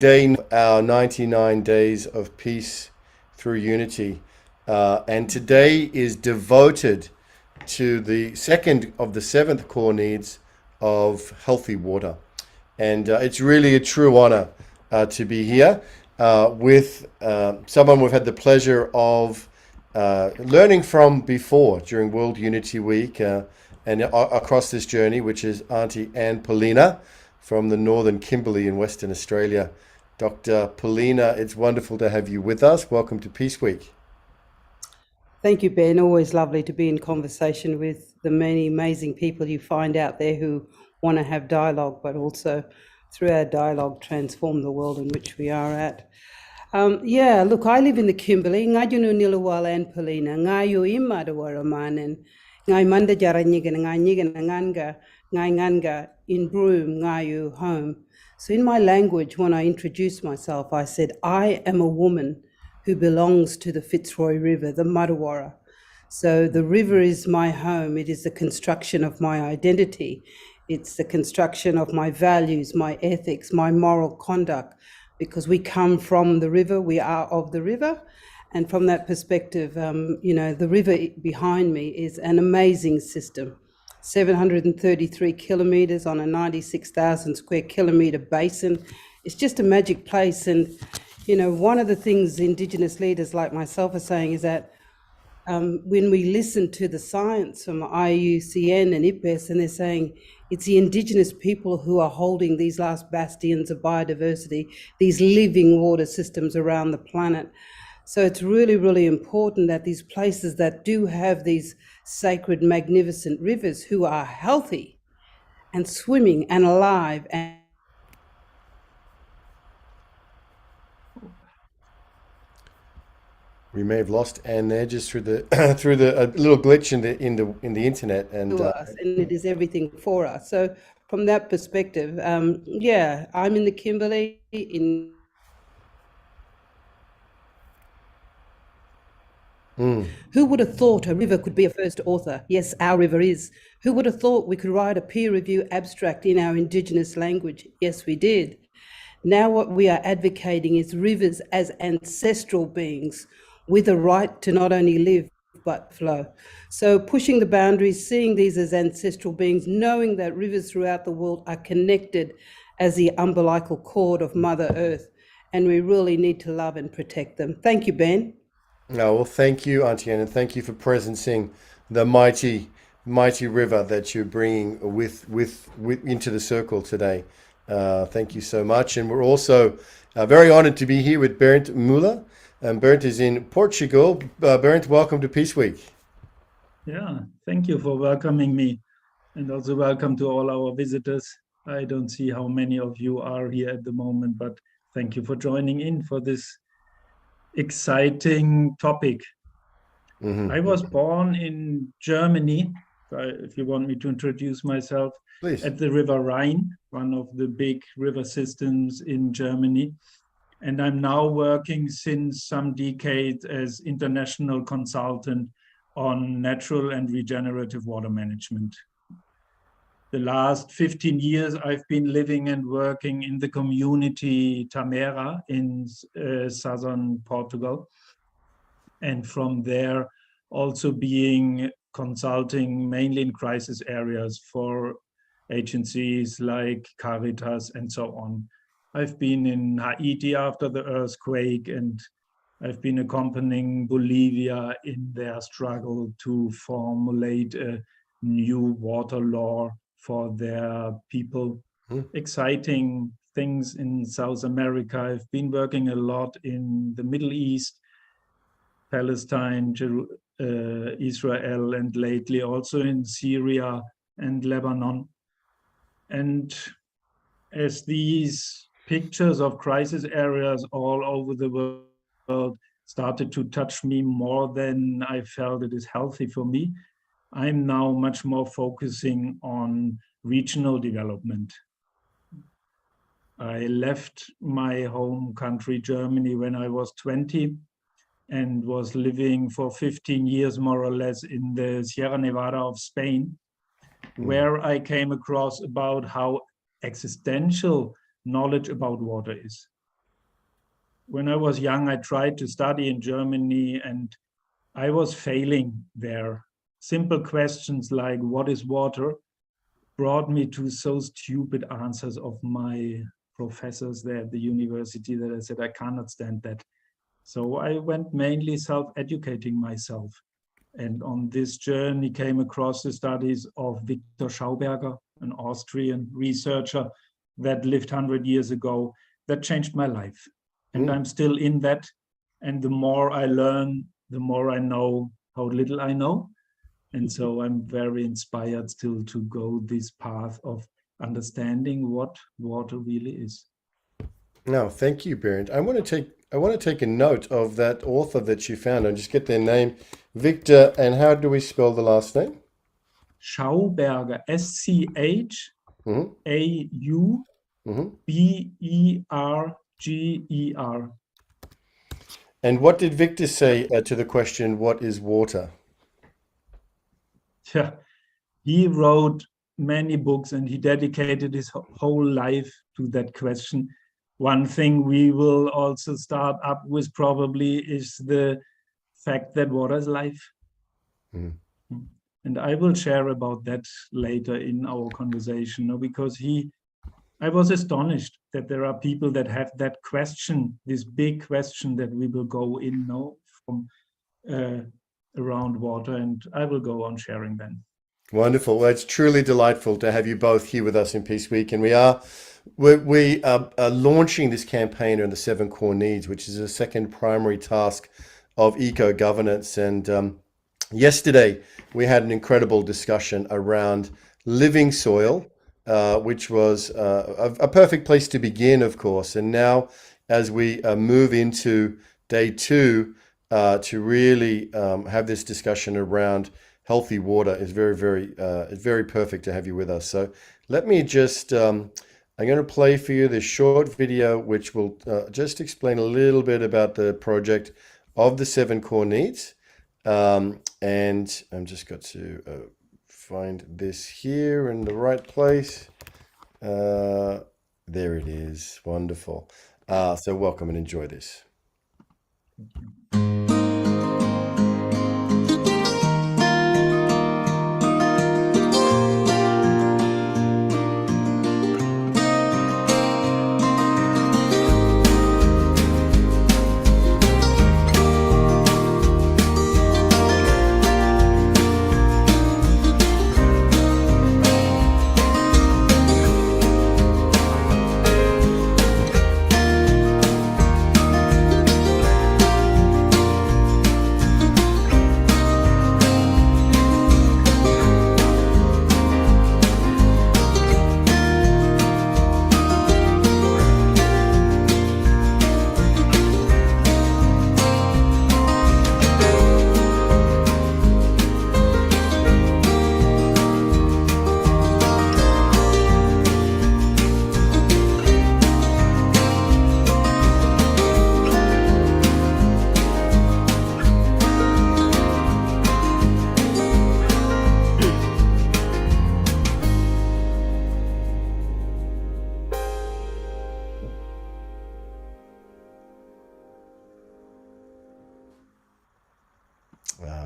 Day our 99 days of peace through unity. And today is devoted to the second of the seventh core needs of healthy water. And it's really a true honor to be here with someone we've had the pleasure of learning from before during World Unity Week and across this journey, which is Auntie Anne Poelina from the Northern Kimberley in Western Australia. Dr. Poelina, it's wonderful to have you with us. Welcome to Peace Week. Thank you, Ben. Always lovely to be in conversation with the many amazing people you find out there who want to have dialogue, but also through our dialogue transform the world in which we are at. Look, I live in the Kimberley. Ngajunu nilawal and Poelina. Ngayu imadawara ngai manda jaranyigan ngai nyigan nganga in Broome ngayu home. So in my language, when I introduced myself, I said, I am a woman who belongs to the Fitzroy River, the Muddawara. So the river is my home. It is the construction of my identity. It's the construction of my values, my ethics, my moral conduct, because we come from the river, we are of the river. And from that perspective, the river behind me is an amazing system. 733 kilometers on a 96,000 square kilometer basin. It's just a magic place. And, one of the things Indigenous leaders like myself are saying is that when we listen to the science from IUCN and IPBES, and they're saying it's the Indigenous people who are holding these last bastions of biodiversity, these living water systems around the planet. So it's really, really important that these places that do have these sacred, magnificent rivers who are healthy and swimming and alive and We may have lost Anne there just through the a little glitch in the internet, and to us, and it is everything for us. So from that perspective, I'm in the Kimberley in. Who would have thought a river could be a first author? Yes, our river is. Who would have thought we could write a peer review abstract in our Indigenous language? Yes, we did. Now what we are advocating is rivers as ancestral beings with a right to not only live but flow. So pushing the boundaries, seeing these as ancestral beings, knowing that rivers throughout the world are connected as the umbilical cord of Mother Earth, and we really need to love and protect them. Thank you, Ben. no, well, thank you, Auntie Anne, and thank you for presencing the mighty river that you're bringing with into the circle today. Thank you so much, and we're also very honored to be here with Bernd Müller. And Bernd is in Portugal. Bernd, welcome to Peace Week. Yeah, thank you for welcoming me, and also welcome to all our visitors. I don't see how many of you are here at the moment, but thank you for joining in for this exciting topic. I was born in Germany, if you want me to introduce myself, Please. At the River Rhine, one of the big river systems in Germany. And I'm now working since some decades as international consultant on natural and regenerative water management. The last 15 years, I've been living and working in the community Tamera in southern Portugal. And from there, also being consulting mainly in crisis areas for agencies like Caritas and so on. I've been in Haiti after the earthquake, and I've been accompanying Bolivia in their struggle to formulate a new water law for their people. Exciting things in South America. I've been working a lot in the Middle East, Palestine, Israel, and lately also in Syria and Lebanon. And as these pictures of crisis areas all over the world started to touch me more than I felt it is healthy for me, I'm now much more focusing on regional development. I left my home country, Germany, when I was 20 and was living for 15 years, more or less, in the Sierra Nevada of Spain, where I came across about how existential knowledge about water is. when I was young, I tried to study in Germany and I was failing there. Simple questions like, what is water, brought me to so stupid answers of my professors there at the university that I said, I cannot stand that. So I went mainly self-educating myself. And on this journey came across the studies of Victor Schauberger, an Austrian researcher that lived 100 years ago, that changed my life. And I'm still in that. And the more I learn, the more I know how little I know. And so I'm very inspired still to go this path of understanding what water really is. No, thank you, Bernd. I want to take a note of that author that you found and just get their name, Victor. And how do we spell the last name? Schauberger, Schauberger. And what did Victor say to the question, what is water? Yeah, he wrote many books and he dedicated his whole life to that question. One thing we will also start up with probably is the fact that water is life. And I will share about that later in our conversation, because I was astonished that there are people that have that question, this big question that we will go in now from around water, and I will go on sharing then. Wonderful. Well, it's truly delightful to have you both here with us in Peace Week, and we are launching this campaign on the 7 core needs, which is the second primary task of eco-governance. And yesterday we had an incredible discussion around living soil, which was a perfect place to begin, of course. And now, as we move into day 2, to really have this discussion around healthy water is very perfect to have you with us. So let me just, I'm going to play for you this short video, which will just explain a little bit about the project of the 7 core needs. And I'm just got to find this here in the right place. There it is. Wonderful. So welcome and enjoy this.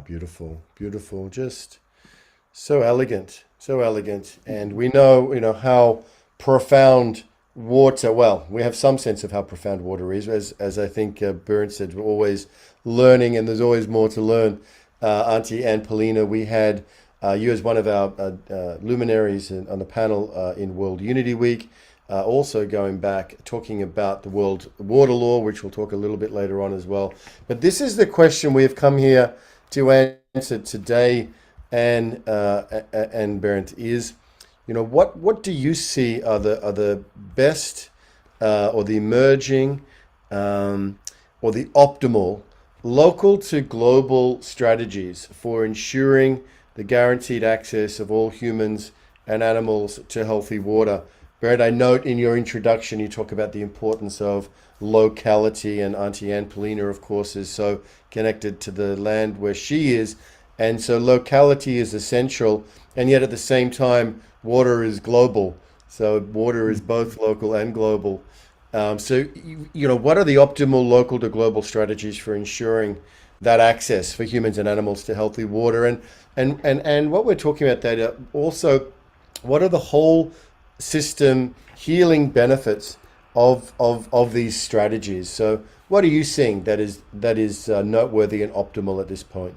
Beautiful, beautiful, just so elegant, so elegant. And we know how profound water, well, we have some sense of how profound water is, as I think Bernd said, we're always learning and there's always more to learn. Auntie and Poelina, we had you as one of our luminaries on the panel in World Unity Week, also going back, talking about the World Water Law, which we'll talk a little bit later on as well. But this is the question we have come here to answer today, and Bernd, is, what do you see are the best or the emerging or the optimal local to global strategies for ensuring the guaranteed access of all humans and animals to healthy water? Bernd, I note in your introduction you talk about the importance of locality, and Auntie Anne Poelina, of course, is so connected to the land where she is, and so locality is essential, and yet at the same time water is global, so water is both local and global. What are the optimal local to global strategies for ensuring that access for humans and animals to healthy water? And what we're talking about that also, what are the whole system healing benefits of these strategies? So what are you seeing that is noteworthy and optimal at this point?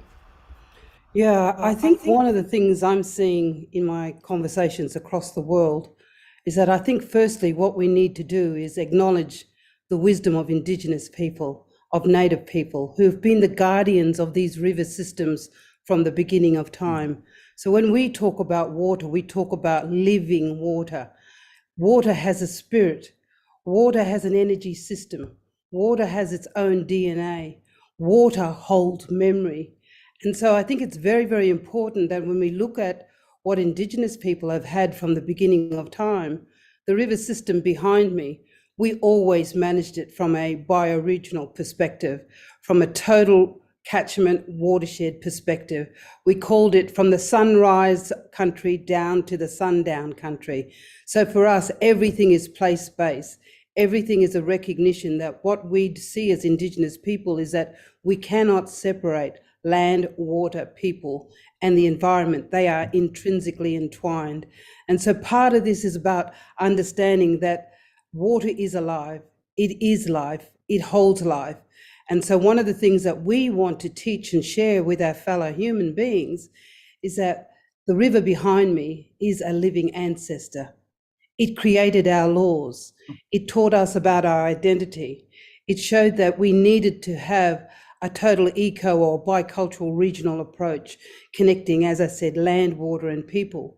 Yeah, I think one of the things I'm seeing in my conversations across the world is that I think firstly what we need to do is acknowledge the wisdom of Indigenous people, of Native people, who've been the guardians of these river systems from the beginning of time. So when we talk about water, we talk about living water. Water has a spirit. Water has an energy system. Water has its own DNA. Water holds memory. And so I think it's very, very important that when we look at what Indigenous people have had from the beginning of time, the river system behind me, we always managed it from a bioregional perspective, from a total catchment watershed perspective. We called it from the sunrise country down to the sundown country. So for us, everything is place-based. Everything is a recognition that what we see as Indigenous people is that we cannot separate land, water, people, and the environment. They are intrinsically entwined. And so part of this is about understanding that water is alive, it is life, it holds life. And so one of the things that we want to teach and share with our fellow human beings is that the river behind me is a living ancestor. It created our laws. It taught us about our identity. It showed that we needed to have a total eco or bicultural regional approach, connecting, as I said, land, water, and people.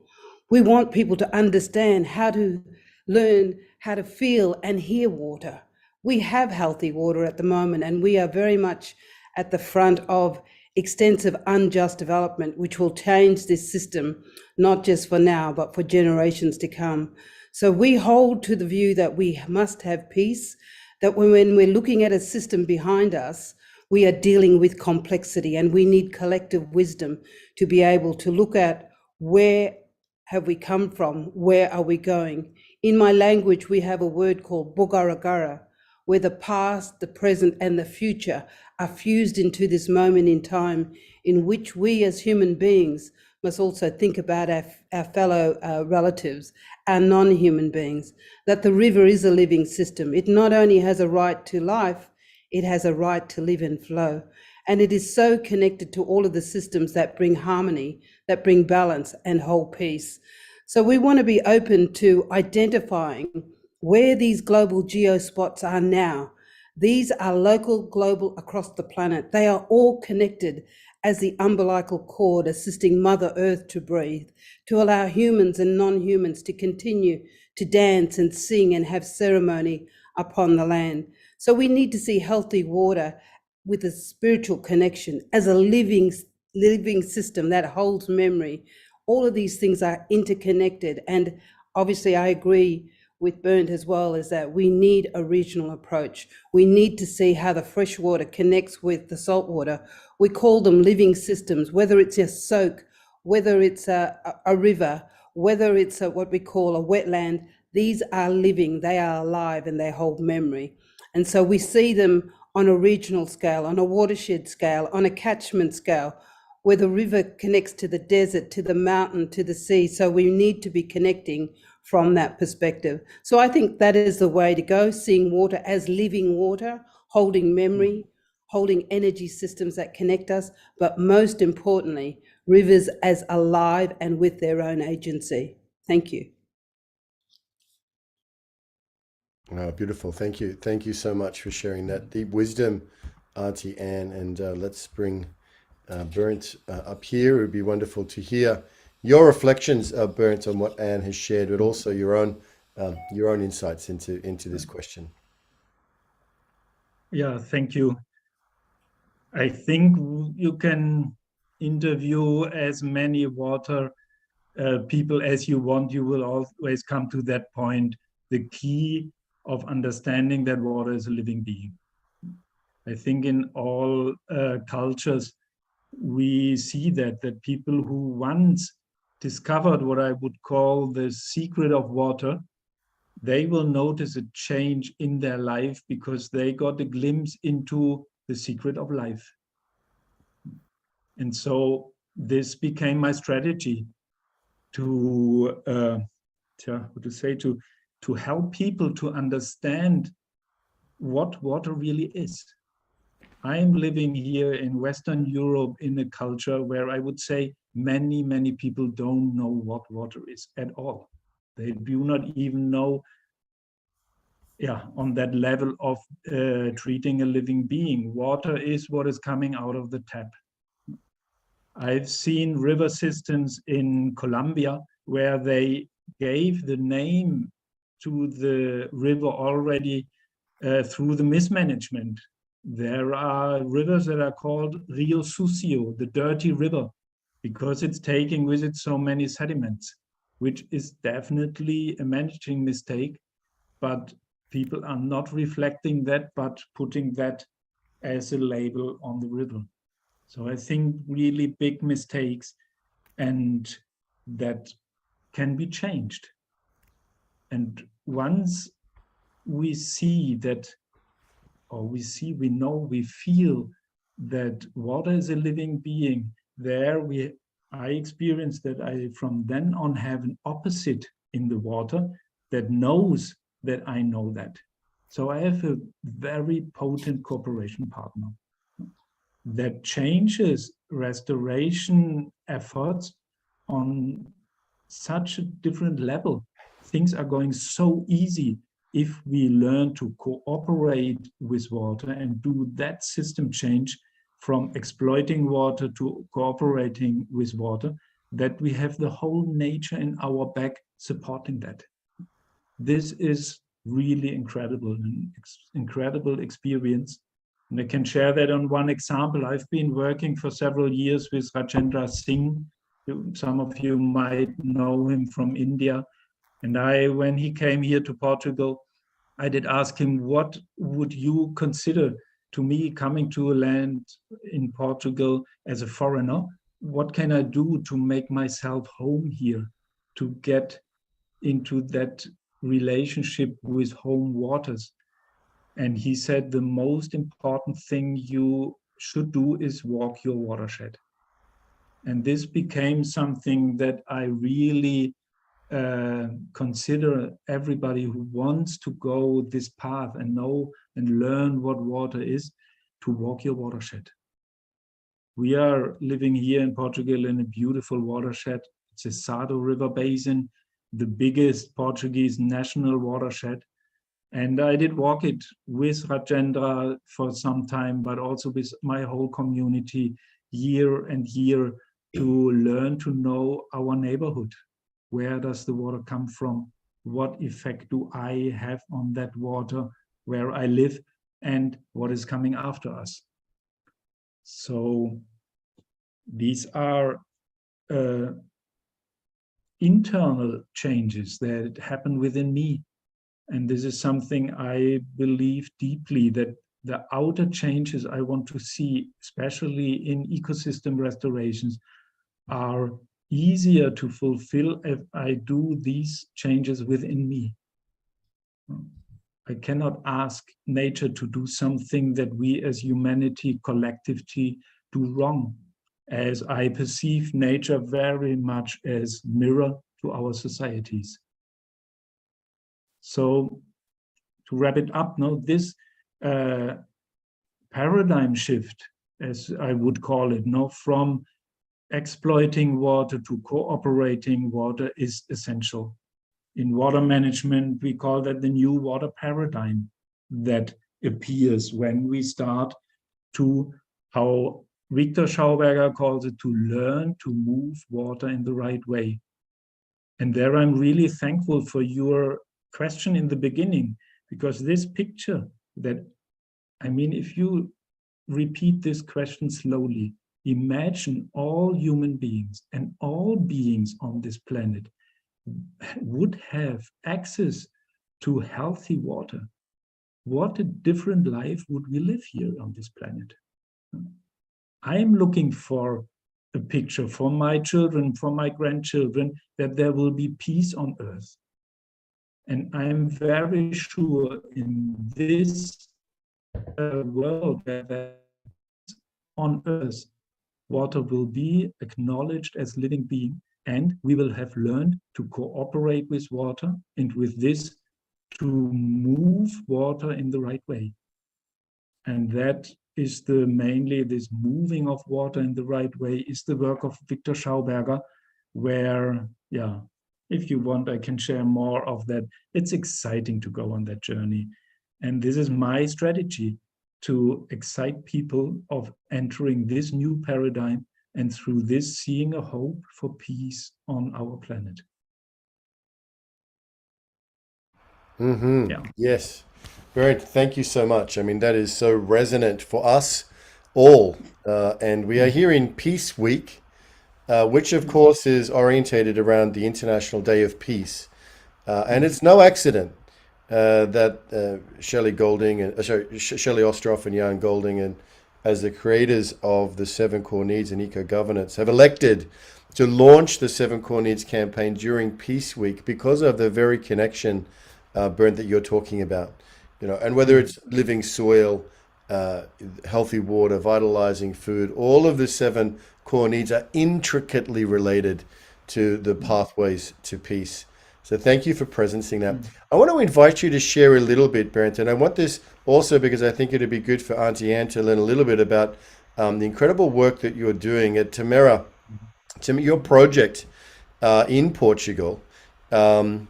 We want people to understand how to learn how to feel and hear water. We have healthy water at the moment, and we are very much at the front of extensive unjust development, which will change this system, not just for now, but for generations to come. So we hold to the view that we must have peace, that when we're looking at a system behind us, we are dealing with complexity, and we need collective wisdom to be able to look at where have we come from, where are we going. In my language, we have a word called Bugaragara, where the past, the present, and the future are fused into this moment in time in which we as human beings must also think about our fellow relatives, our non-human beings, that the river is a living system. It not only has a right to life, it has a right to live and flow. And it is so connected to all of the systems that bring harmony, that bring balance and hold peace. So we want to be open to identifying where these global geospots are now. These are local, global, across the planet. They are all connected as the umbilical cord assisting Mother Earth to breathe, to allow humans and non-humans to continue to dance and sing and have ceremony upon the land. So we need to see healthy water with a spiritual connection as a living system that holds memory. All of these things are interconnected. And obviously I agree with Bernd as well, is that we need a regional approach. We need to see how the fresh water connects with the salt water. We call them living systems, whether it's a soak, whether it's a river, whether it's what we call a wetland. These are living, they are alive, and they hold memory. And so we see them on a regional scale, on a watershed scale, on a catchment scale, where the river connects to the desert, to the mountain, to the sea. So we need to be connecting from that perspective. So I think that is the way to go, seeing water as living water, holding memory, holding energy systems that connect us, but most importantly, rivers as alive and with their own agency. Thank you. Oh, beautiful. Thank you. Thank you so much for sharing that deep wisdom, Auntie Anne. And let's bring Bernd up here. It would be wonderful to hear your reflections, Bernd, on what Anne has shared, but also your own insights into this question. Yeah, thank you. I think you can interview as many water people as you want. You will always come to that point, the key of understanding that water is a living being. I think in all cultures, we see that people who once discovered what I would call the secret of water they will notice a change in their life because they got a glimpse into the secret of life. And so this became my strategy to help people to understand what water really is. I am living here in Western Europe in a culture where I would say many people don't know what water is at all. They do not even know, on that level of treating a living being. Water is what is coming out of the tap. I've seen river systems in Colombia where they gave the name to the river already through the mismanagement. There are rivers that are called Rio Sucio, the dirty river, because it's taking with it so many sediments, which is definitely a managing mistake, but people are not reflecting that, but putting that as a label on the river. So I think really big mistakes, and that can be changed. And once we see that, or we feel that water is a living being, I experience that I from then on have an opposite in the water that knows that I know that. So I have a very potent cooperation partner that changes restoration efforts on such a different level. Things are going so easy if we learn to cooperate with water and do that system change from exploiting water to cooperating with water, that we have the whole nature in our back supporting that. This is really incredible, an incredible experience. And I can share that on one example. I've been working for several years with Rajendra Singh. Some of you might know him from India. And when he came here to Portugal, I did ask him, what would you consider to me coming to a land in Portugal as a foreigner? What can I do to make myself home here, to get into that relationship with home waters? And he said, the most important thing you should do is walk your watershed. And this became something that I really consider everybody who wants to go this path and know and learn what water is, to walk your watershed. We are living here in Portugal in a beautiful watershed. It's a Sado River Basin, the biggest Portuguese national watershed. And I did walk it with Rajendra for some time, but also with my whole community year and year, to learn to know our neighborhood. Where does the water come from? What effect do I have on that water where I live, and what is coming after us? So these are internal changes that happen within me. And this is something I believe deeply, that the outer changes I want to see, especially in ecosystem restorations, are easier to fulfill if I do these changes within me. I cannot ask nature to do something that we as humanity collectively do wrong, as I perceive nature very much as mirror to our societies. So to wrap it up, this paradigm shift, as I would call it, from exploiting water to cooperating water is essential. In water management, we call that the new water paradigm that appears when we start to, how Victor Schauberger calls it, to learn to move water in the right way. And there I'm really thankful for your question in the beginning, because this picture that, if you repeat this question slowly, imagine all human beings and all beings on this planet would have access to healthy water. What a different life would we live here on this planet. I am looking for a picture for my children, for my grandchildren, that there will be peace on earth. And I'm very sure in this world that on Earth, water will be acknowledged as living being, and we will have learned to cooperate with water, and with this to move water in the right way. And that is mainly this moving of water in the right way is the work of Victor Schauberger, where, yeah, if you want, I can share more of that. It's exciting to go on that journey. And this is my strategy, to excite people of entering this new paradigm, and through this seeing a hope for peace on our planet. Mm-hmm. Yeah. Yes. Bernd, thank you so much. I mean, that is so resonant for us all. And we are here in Peace Week, which of course is orientated around the International Day of Peace. And it's no accident that Shelley Ostroff and Jan Golding, and as the creators of the 7 Core Needs and Eco-Governance, have elected to launch the 7 Core Needs campaign during Peace Week because of the very connection, Bernd, that you're talking about. You know, and whether it's living soil, healthy water, vitalizing food, all of the 7 core needs are intricately related to the pathways to peace. So thank you for presencing that. I want to invite you to share a little bit, Bernd, and I want this also because I think it'd be good for Auntie Anne to learn a little bit about the incredible work that you're doing at Tamera, your project in Portugal. You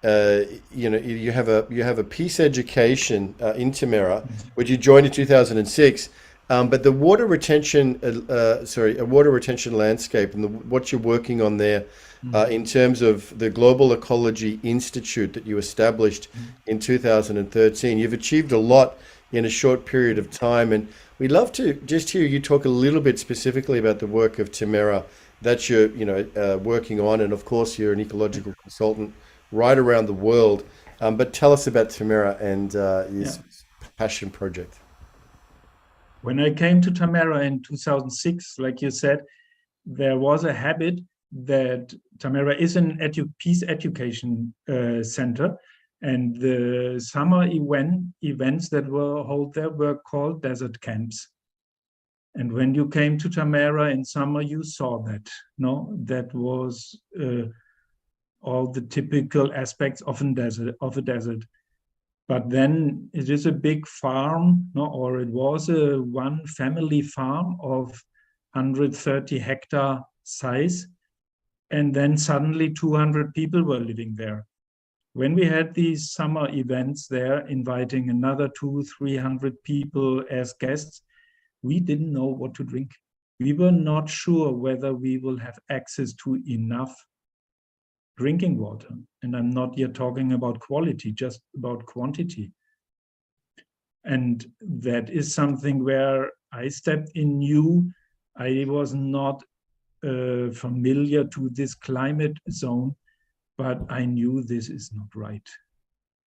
know, you have a peace education in Tamera, which you joined in 2006. But the water retention, a water retention landscape, and what you're working on there, in terms of the Global Ecology Institute that you established in 2013, you've achieved a lot in a short period of time, and we'd love to just hear you talk a little bit specifically about the work of Tamera that you're, working on, and of course you're an ecological consultant right around the world. But tell us about Tamera and this passion project. When I came to Tamera in 2006, like you said, there was a habit that Tamera is an peace education center, and the summer events that were held there were called desert camps. And when you came to Tamera in summer, you saw that. No, that was all the typical aspects of a desert. But then it is a big farm, no, or it was a one family farm of 130 hectare size. And then suddenly 200 people were living there. When we had these summer events there, inviting another 200-300 people as guests, we didn't know what to drink. We were not sure whether we will have access to enough drinking water. And I'm not yet talking about quality, just about quantity. And that is something where I stepped in new. I was not familiar to this climate zone, but I knew this is not right.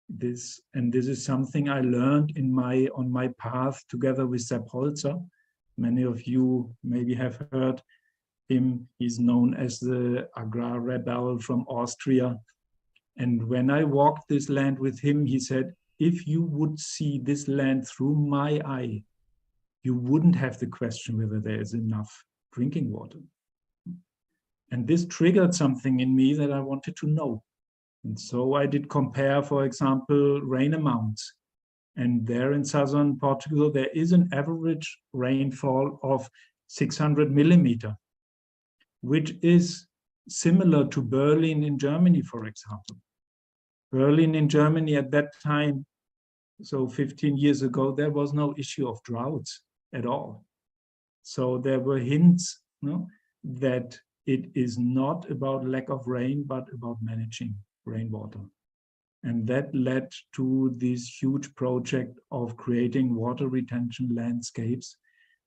This is something I learned on my path together with Sepp Holzer. Many of you maybe have heard him. He's known as the Agrar Rebel from Austria. And when I walked this land with him, he said, if you would see this land through my eye, you wouldn't have the question whether there is enough drinking water. And this triggered something in me that I wanted to know. And so I did compare, for example, rain amounts. And there in southern Portugal, there is an average rainfall of 600 millimeter, which is similar to Berlin in Germany, for example. Berlin in Germany at that time, so 15 years ago, there was no issue of droughts at all. So there were hints, that it is not about lack of rain, but about managing rainwater. And that led to this huge project of creating water retention landscapes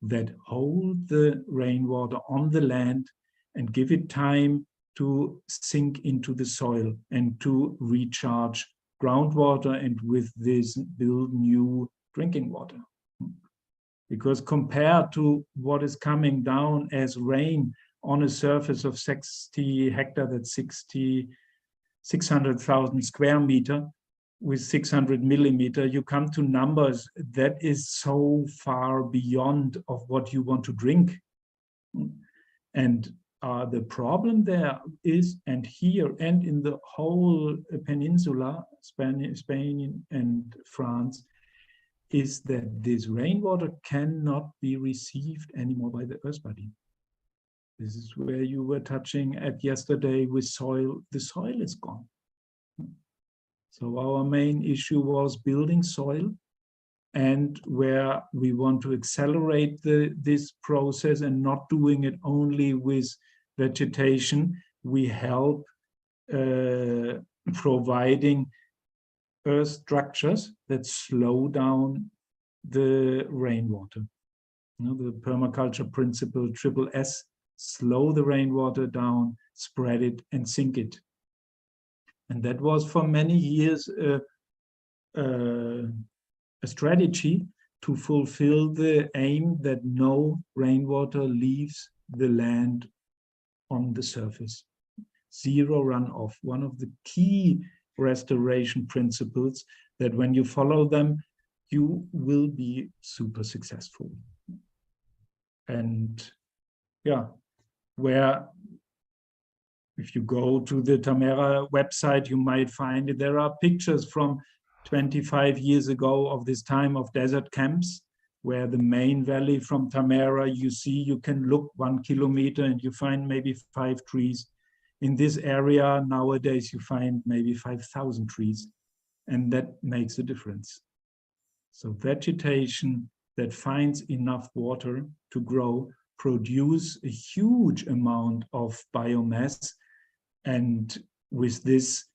that hold the rainwater on the land and give it time to sink into the soil and to recharge groundwater, and with this build new drinking water. Because compared to what is coming down as rain on a surface of 60 hectare, that's 60 600,000 square meter with 600 millimeter, you come to numbers that is so far beyond of what you want to drink. And the problem there is, and here and in the whole peninsula, Spain and France, is that this rainwater cannot be received anymore by the earth body. This is where you were touching at yesterday with soil. The soil is gone. So our main issue was building soil, and where we want to accelerate this process and not doing it only with vegetation, we help providing earth structures that slow down the rainwater. You know, the permaculture principle, triple S, slow the rainwater down, spread it and sink it. And that was for many years a strategy to fulfill the aim that no rainwater leaves the land on the surface. Zero runoff, one of the key restoration principles that when you follow them, you will be super successful. And yeah, where if you go to the Tamera website, you might find it. There are pictures from 25 years ago of this time of desert camps, where the main valley from Tamera, you can look 1 kilometer and you find maybe 5 trees. In this area, nowadays, you find maybe 5,000 trees, and that makes a difference. So vegetation that finds enough water to grow, produce a huge amount of biomass, and with this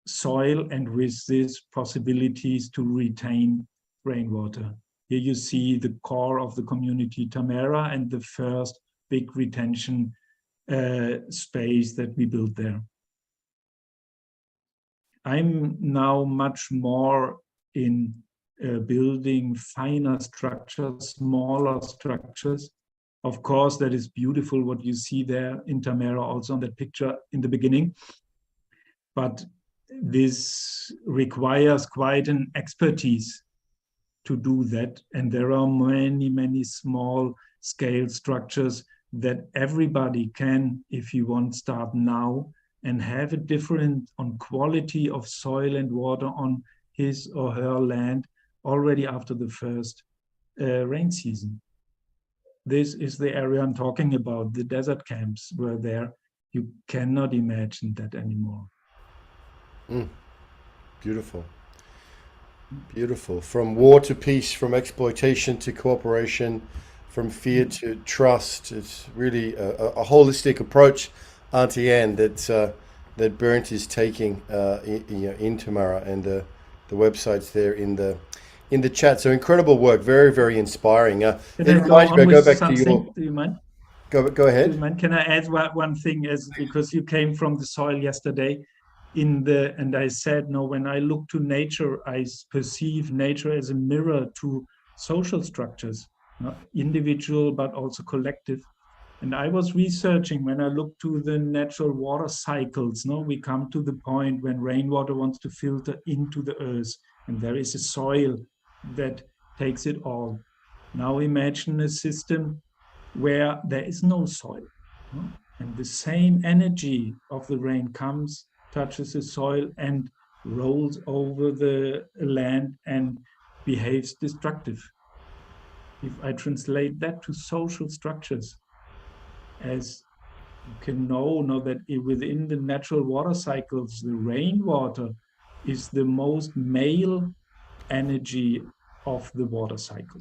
soil and with these possibilities to retain rainwater. Here you see the core of the community Tamera and the first big retention space that we built there. I'm now much more in building finer structures, smaller structures. Of course, that is beautiful what you see there in Tamera, also on that picture in the beginning. But this requires quite an expertise to do that. And there are many, many small scale structures that everybody can, if you want, start now and have a different on quality of soil and water on his or her land already after the first rain season. This is the area I'm talking about. The desert camps were there. You cannot imagine that anymore. Beautiful. Beautiful. From war to peace, from exploitation to cooperation, from fear to trust. It's really a holistic approach, Auntie Anne, that Bernd is taking in Tamera, and the website's there in the chat. So incredible work, very, very inspiring. Can I go back to your. Do you mind? Go ahead. Do you mind? Can I add one thing? Because you came from the soil yesterday, and I said, no, when I look to nature, I perceive nature as a mirror to social structures, not individual but also collective. And I was researching, when I look to the natural water cycles, we come to the point when rainwater wants to filter into the earth, and there is a soil that takes it all. Now imagine a system where there is no soil, and the same energy of the rain comes, touches the soil, and rolls over the land and behaves destructive. If I translate that to social structures, as you can know that within the natural water cycles, the rainwater is the most male energy of the water cycle.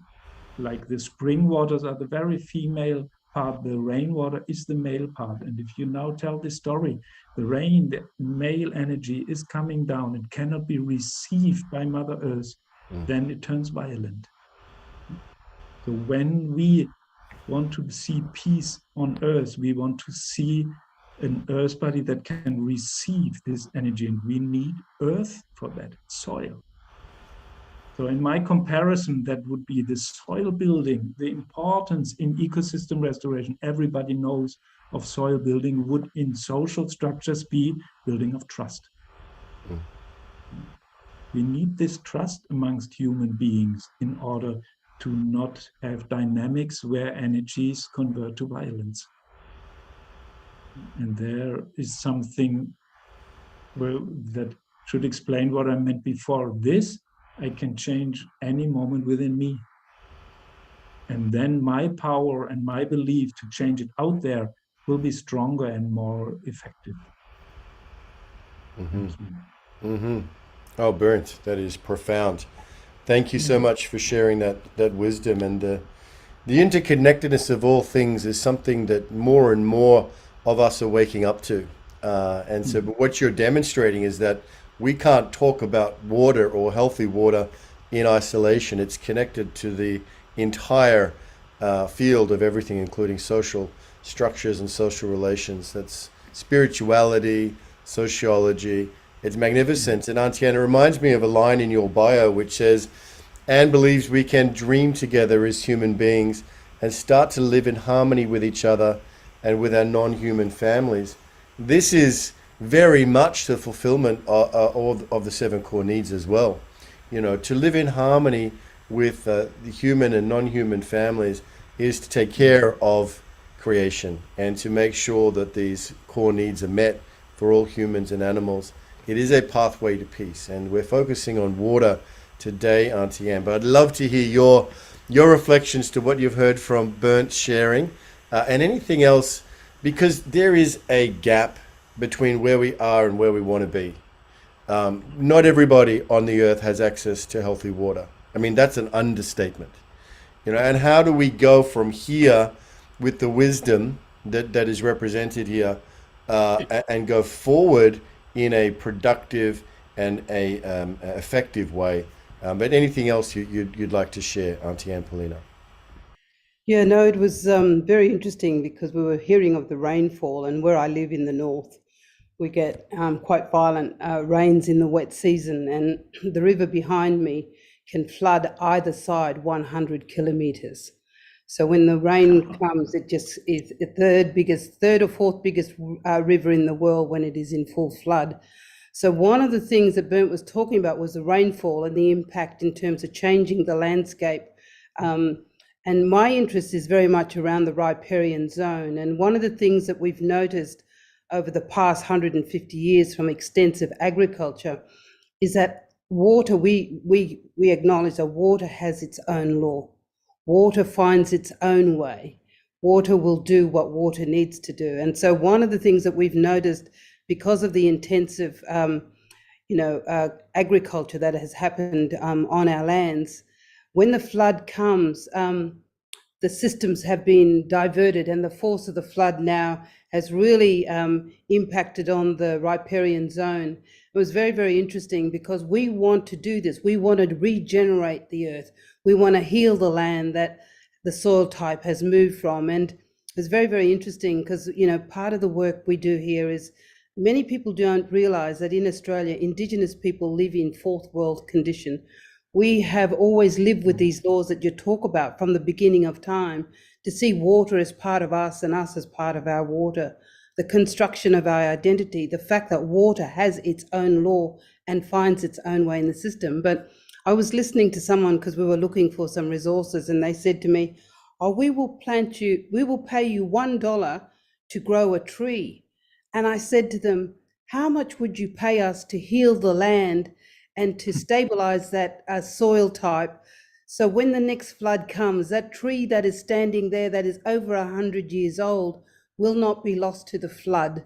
Like the spring waters are the very female part, the rainwater is the male part. And if you now tell this story, the rain, the male energy is coming down and cannot be received by Mother Earth, then it turns violent. So when we want to see peace on Earth, we want to see an Earth body that can receive this energy, and we need Earth for that, soil. So in my comparison, that would be the soil building, the importance in ecosystem restoration. Everybody knows of soil building would in social structures be building of trust. We need this trust amongst human beings in order to not have dynamics where energies convert to violence. And there is something that should explain what I meant before. This I can change any moment within me. And then my power and my belief to change it out there will be stronger and more effective. Oh, Bernd, that is profound. Thank you so much for sharing that wisdom. And the interconnectedness of all things is something that more and more of us are waking up to. And so what you're demonstrating is that we can't talk about water or healthy water in isolation. It's connected to the entire field of everything, including social structures and social relations. That's spirituality, sociology. It's magnificent. And Auntie Anne, it reminds me of a line in your bio which says, Anne believes we can dream together as human beings and start to live in harmony with each other and with our non-human families. This is very much the fulfillment of the 7 core needs as well. You know, to live in harmony with the human and non-human families is to take care of creation and to make sure that these core needs are met for all humans and animals. It is a pathway to peace, and we're focusing on water today, Auntie Anne. But I'd love to hear your reflections to what you've heard from Bernd sharing, and anything else, because there is a gap between where we are and where we want to be. Not everybody on the earth has access to healthy water. I mean, that's an understatement. You know, and how do we go from here with the wisdom that is represented here and go forward in a productive and a effective way? But anything else you'd like to share, Auntie Anne Poelina? Yeah, no, it was very interesting because we were hearing of the rainfall, and where I live in the north, we get quite violent rains in the wet season, and the river behind me can flood either side 100 kilometers. So when the rain comes, it just is the third or fourth biggest river in the world when it is in full flood. So one of the things that Bernd was talking about was the rainfall and the impact in terms of changing the landscape. And my interest is very much around the riparian zone. And one of the things that we've noticed over the past 150 years from extensive agriculture is that water, we acknowledge that water has its own law. Water finds its own way. Water will do what water needs to do. And so one of the things that we've noticed because of the intensive agriculture that has happened on our lands, when the flood comes, the systems have been diverted, and the force of the flood now has really impacted on the riparian zone. It was very, very interesting because we want to do this. We want to regenerate the earth. We want to heal the land that the soil type has moved from. And it's very, very interesting because, you know, part of the work we do here is many people don't realize that in Australia, Indigenous people live in fourth world condition. We have always lived with these laws that you talk about from the beginning of time, to see water as part of us and us as part of our water, the construction of our identity, the fact that water has its own law and finds its own way in the system. But I was listening to someone because we were looking for some resources, and they said to me, oh, we will pay you $1 to grow a tree. And I said to them, how much would you pay us to heal the land and to stabilize that soil type? So when the next flood comes, that tree that is standing there that is over 100 years old will not be lost to the flood.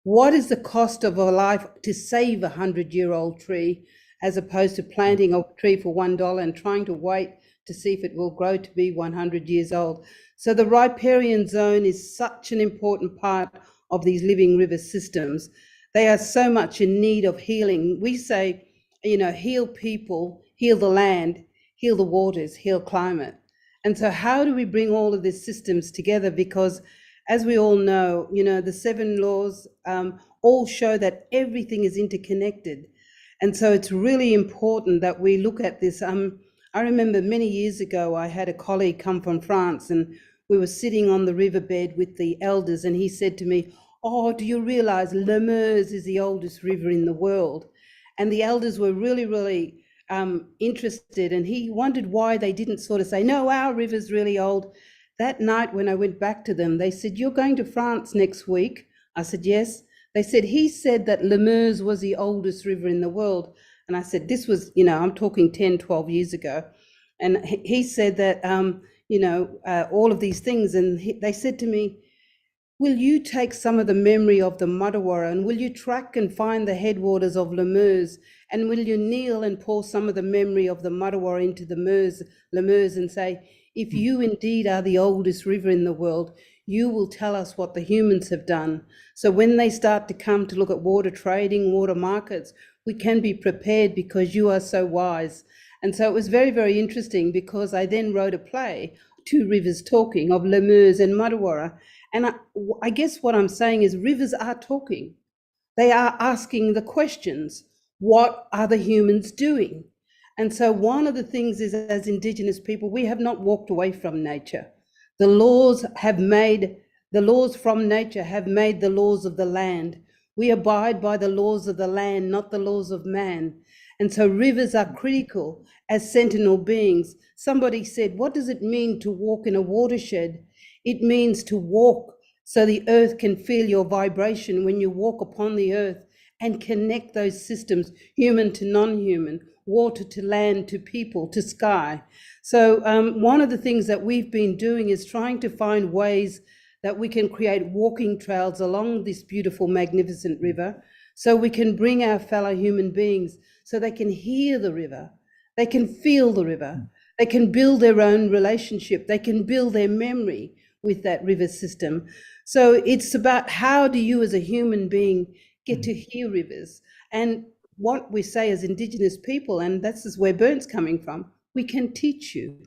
What is the cost of a life to save a 100-year-old tree, as opposed to planting a tree for $1 and trying to wait to see if it will grow to be 100 years old? So the riparian zone is such an important part of these living river systems. They are so much in need of healing. We say, you know, heal people, heal the land, heal the waters, heal climate. And so how do we bring all of these systems together? Because as we all know, you know, the 7 laws all show that everything is interconnected. And so it's really important that we look at this. I remember many years ago, I had a colleague come from France, and we were sitting on the riverbed with the elders, and he said to me, oh, do you realize Le Meuse is the oldest river in the world? And the elders were really, really interested, and he wondered why they didn't sort of say, no, our river's really old. That night when I went back to them, they said, you're going to France next week? I said, yes. They said, he said that Le Meuse was the oldest river in the world. And I said, this was, I'm talking 10, 12 years ago. And he said that, all of these things. And they said to me, will you take some of the memory of the Mudawara, and will you track and find the headwaters of Le Meuse, and will you kneel and pour some of the memory of the Mudawara into the Le Meuse and say, if you indeed are the oldest river in the world, you will tell us what the humans have done. So when they start to come to look at water trading, water markets, we can be prepared because you are so wise. And so it was very, very interesting, because I then wrote a play, Two Rivers Talking, of Le Meuse and Mudawara. And I guess what I'm saying is rivers are talking. They are asking the questions. What are the humans doing? And so one of the things is, as Indigenous people, we have not walked away from nature. The laws from nature have made the laws of the land. We abide by the laws of the land, not the laws of man. And so rivers are critical as sentinel beings. Somebody said, what does it mean to walk in a watershed? It means to walk so the earth can feel your vibration when you walk upon the earth, and connect those systems, human to non-human, water to land, to people, to sky. So one of the things that we've been doing is trying to find ways that we can create walking trails along this beautiful, magnificent river, so we can bring our fellow human beings so they can hear the river, they can feel the river, they can build their own relationship, they can build their memory with that river system. So it's about, how do you as a human being get to hear rivers? And what we say as Indigenous people, and that's where Bernd's coming from, we can teach you.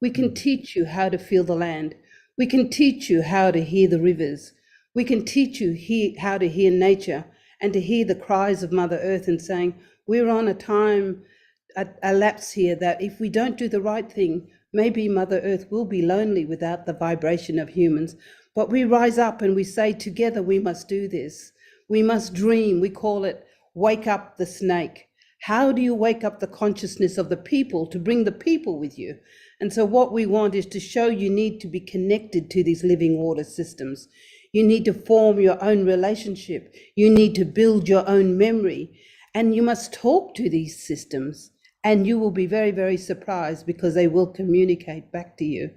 We can teach you how to feel the land. We can teach you how to hear the rivers. We can teach you how to hear nature, and to hear the cries of Mother Earth, and saying, we're on a lapse here that if we don't do the right thing, maybe Mother Earth will be lonely without the vibration of humans. But we rise up and we say, together we must do this. We must dream. We call it wake up the snake. How do you wake up the consciousness of the people to bring the people with you? And so what we want is to show you need to be connected to these living water systems. You need to form your own relationship. You need to build your own memory. And you must talk to these systems. And you will be very, very surprised, because they will communicate back to you.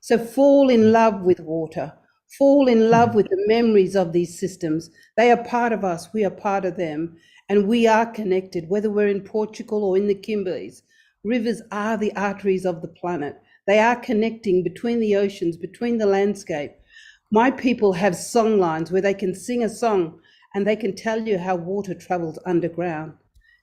So fall in love with water. Fall in love with the memories of these systems. They are part of us. We are part of them. And we are connected, whether we're in Portugal or in the Kimberleys. Rivers are the arteries of the planet. They are connecting between the oceans, between the landscape. My people have song lines where they can sing a song and they can tell you how water travels underground.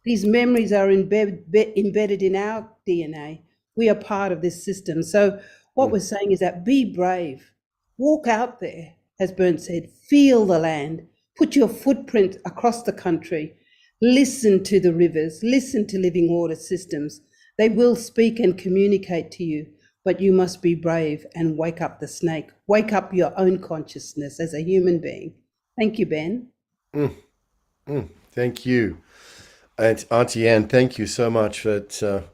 These memories are embedded in our DNA. We are part of this system. So what we're saying is that be brave. Walk out there, as Bernd said, feel the land, put your footprint across the country, listen to the rivers, listen to living water systems. They will speak and communicate to you, but you must be brave and wake up the snake. Wake up your own consciousness as a human being. Thank you, Ben. Thank you. And Auntie Anne, thank you so much for that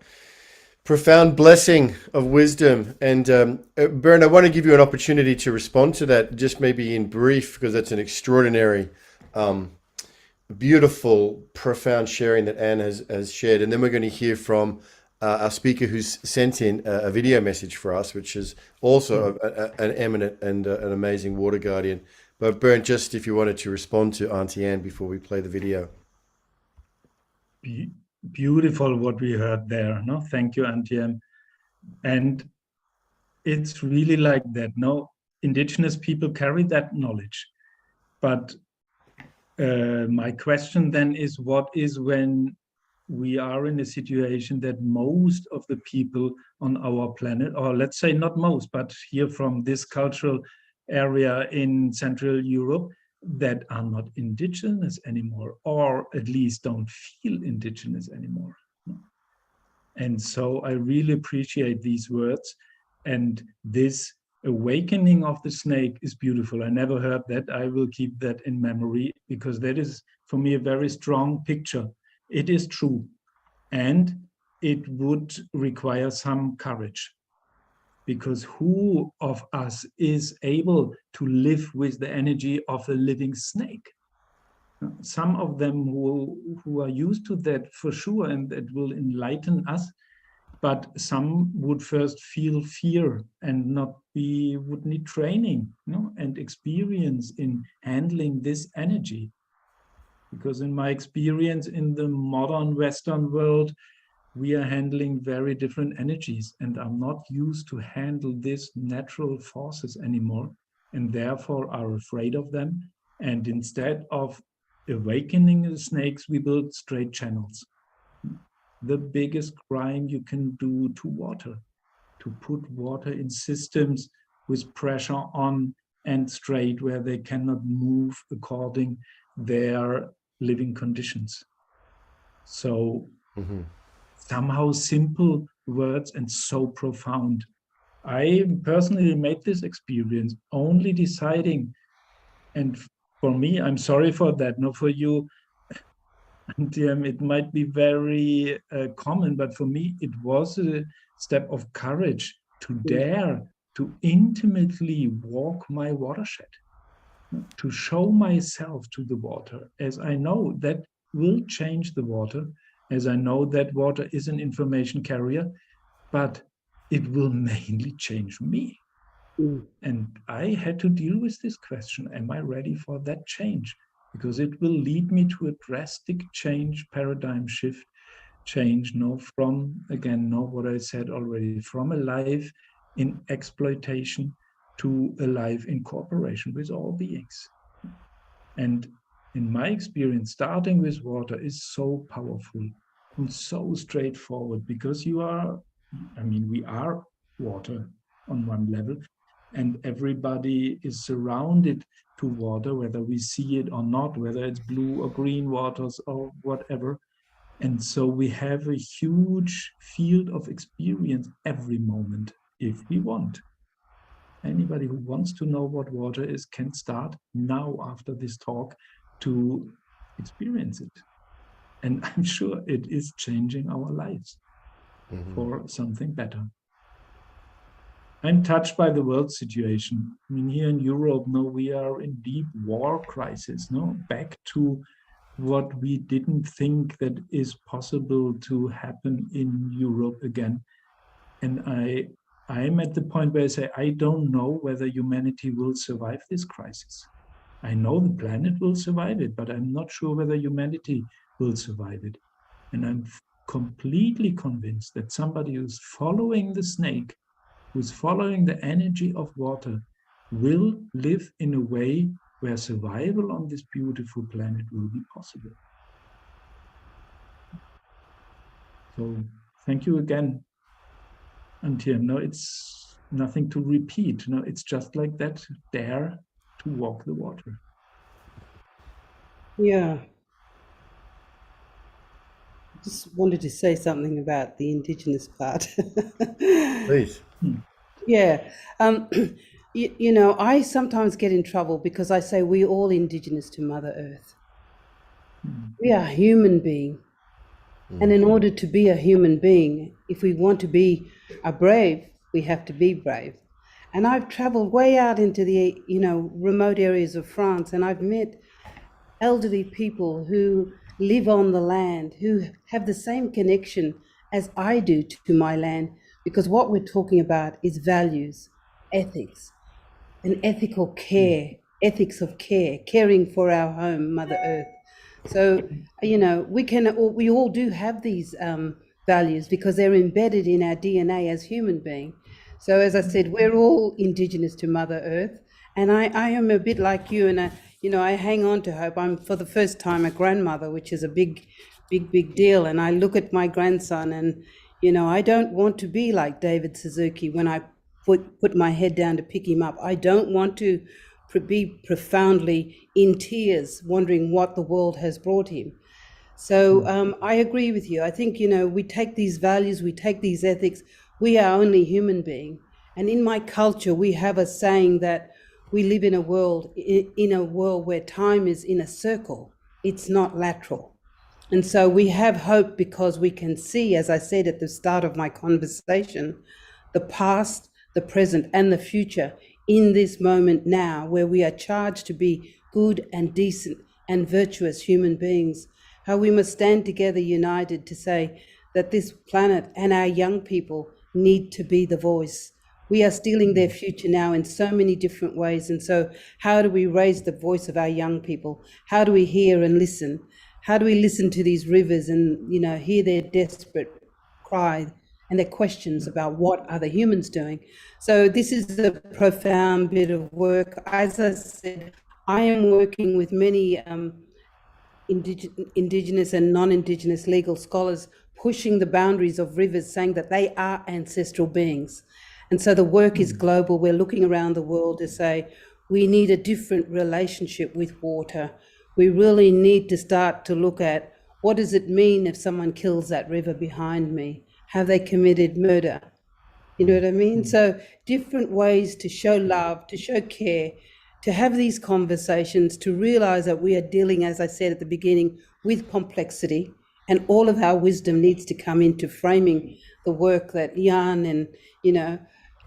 profound blessing of wisdom. And Bernd, I want to give you an opportunity to respond to that, just maybe in brief, because that's an extraordinary, beautiful, profound sharing that Anne has shared. And then we're going to hear from our speaker who's sent in a video message for us, which is also an eminent and an amazing water guardian. But Bernd, just if you wanted to respond to Auntie Anne before we play the video. Beautiful what we heard there. No, thank you, Auntie Anne. And it's really like that. No, Indigenous people carry that knowledge. But my question then is, what is when we are in a situation that most of the people on our planet, or let's say not most, but here from this cultural area in Central Europe, that are not indigenous anymore, or at least don't feel indigenous anymore. And so I really appreciate these words, and this awakening of the snake is beautiful. I never heard that. I will keep that in memory, because that is for me a very strong picture. It is true. And it would require some courage, because who of us is able to live with the energy of a living snake? Some of them who are used to that for sure, and that will enlighten us, but some would first feel fear and would need training, and experience in handling this energy. Because in my experience in the modern Western world, we are handling very different energies and are not used to handle these natural forces anymore, and therefore are afraid of them. And instead of awakening the snakes, we build straight channels. The biggest crime you can do to water, to put water in systems with pressure on and straight, where they cannot move according their living conditions. So somehow simple words and so profound. I personally made this experience only deciding, and for me, I'm sorry for that, not for you, it might be very common, but for me, it was a step of courage to dare to intimately walk my watershed, to show myself to the water, as I know that will change the water, as I know that water is an information carrier, but it will mainly change me. And I had to deal with this question, am I ready for that change? Because it will lead me to a drastic change, paradigm shift, change, from, again, what I said already, from a life in exploitation to a life in cooperation with all beings. And in my experience, starting with water is so powerful and so straightforward, because we are water on one level, and everybody is surrounded to water, whether we see it or not, whether it's blue or green waters or whatever. And so we have a huge field of experience every moment, if we want. Anybody who wants to know what water is can start now after this talk to experience it. And I'm sure it is changing our lives for something better. I'm touched by the world situation. Here in Europe, we are in deep war crisis, back to what we didn't think that is possible to happen in Europe again. And I'm at the point where I say, I don't know whether humanity will survive this crisis. I know the planet will survive it, but I'm not sure whether humanity will survive it. And I'm completely convinced that somebody who's following the snake, who's following the energy of water, will live in a way where survival on this beautiful planet will be possible. So thank you again, Antje. It's nothing to repeat. It's just like that, dare to walk the water. Yeah. Just wanted to say something about the Indigenous part. Please. Yeah. I sometimes get in trouble because I say we're all indigenous to Mother Earth. We are human beings. And in order to be a human being, if we want to be a brave, we have to be brave. And I've traveled way out into the, remote areas of France, and I've met elderly people who live on the land, who have the same connection as I do to my land, because what we're talking about is values, ethics, and ethical care, ethics of care, caring for our home, Mother Earth. So, we all do have these values because they're embedded in our DNA as human beings. So as I said, we're all indigenous to Mother Earth. And I am a bit like you, and I hang on to hope. I'm for the first time a grandmother, which is a big deal. And I look at my grandson, and I don't want to be like David Suzuki when I put my head down to pick him up. I don't want to be profoundly in tears, wondering what the world has brought him. So I agree with you. I think we take these values, we take these ethics. We are only human beings, and in my culture, we have a saying that we live in a world where time is in a circle. It's not lateral. And so we have hope because we can see, as I said at the start of my conversation, the past, the present, and the future in this moment now, where we are charged to be good and decent and virtuous human beings. How we must stand together united to say that this planet and our young people need to be the voice. We are stealing their future now in so many different ways. And so how do we raise the voice of our young people? How do we hear and listen? How do we listen to these rivers and, hear their desperate cry and their questions about what are the humans doing? So this is a profound bit of work. As I said, I am working with many Indigenous and non-Indigenous legal scholars pushing the boundaries of rivers, saying that they are ancestral beings. And so the work is global. We're looking around the world to say we need a different relationship with water. We really need to start to look at what does it mean if someone kills that river behind me? Have they committed murder? You know what I mean? So different ways to show love, to show care, to have these conversations, to realize that we are dealing, as I said at the beginning, with complexity, and all of our wisdom needs to come into framing the work that Jan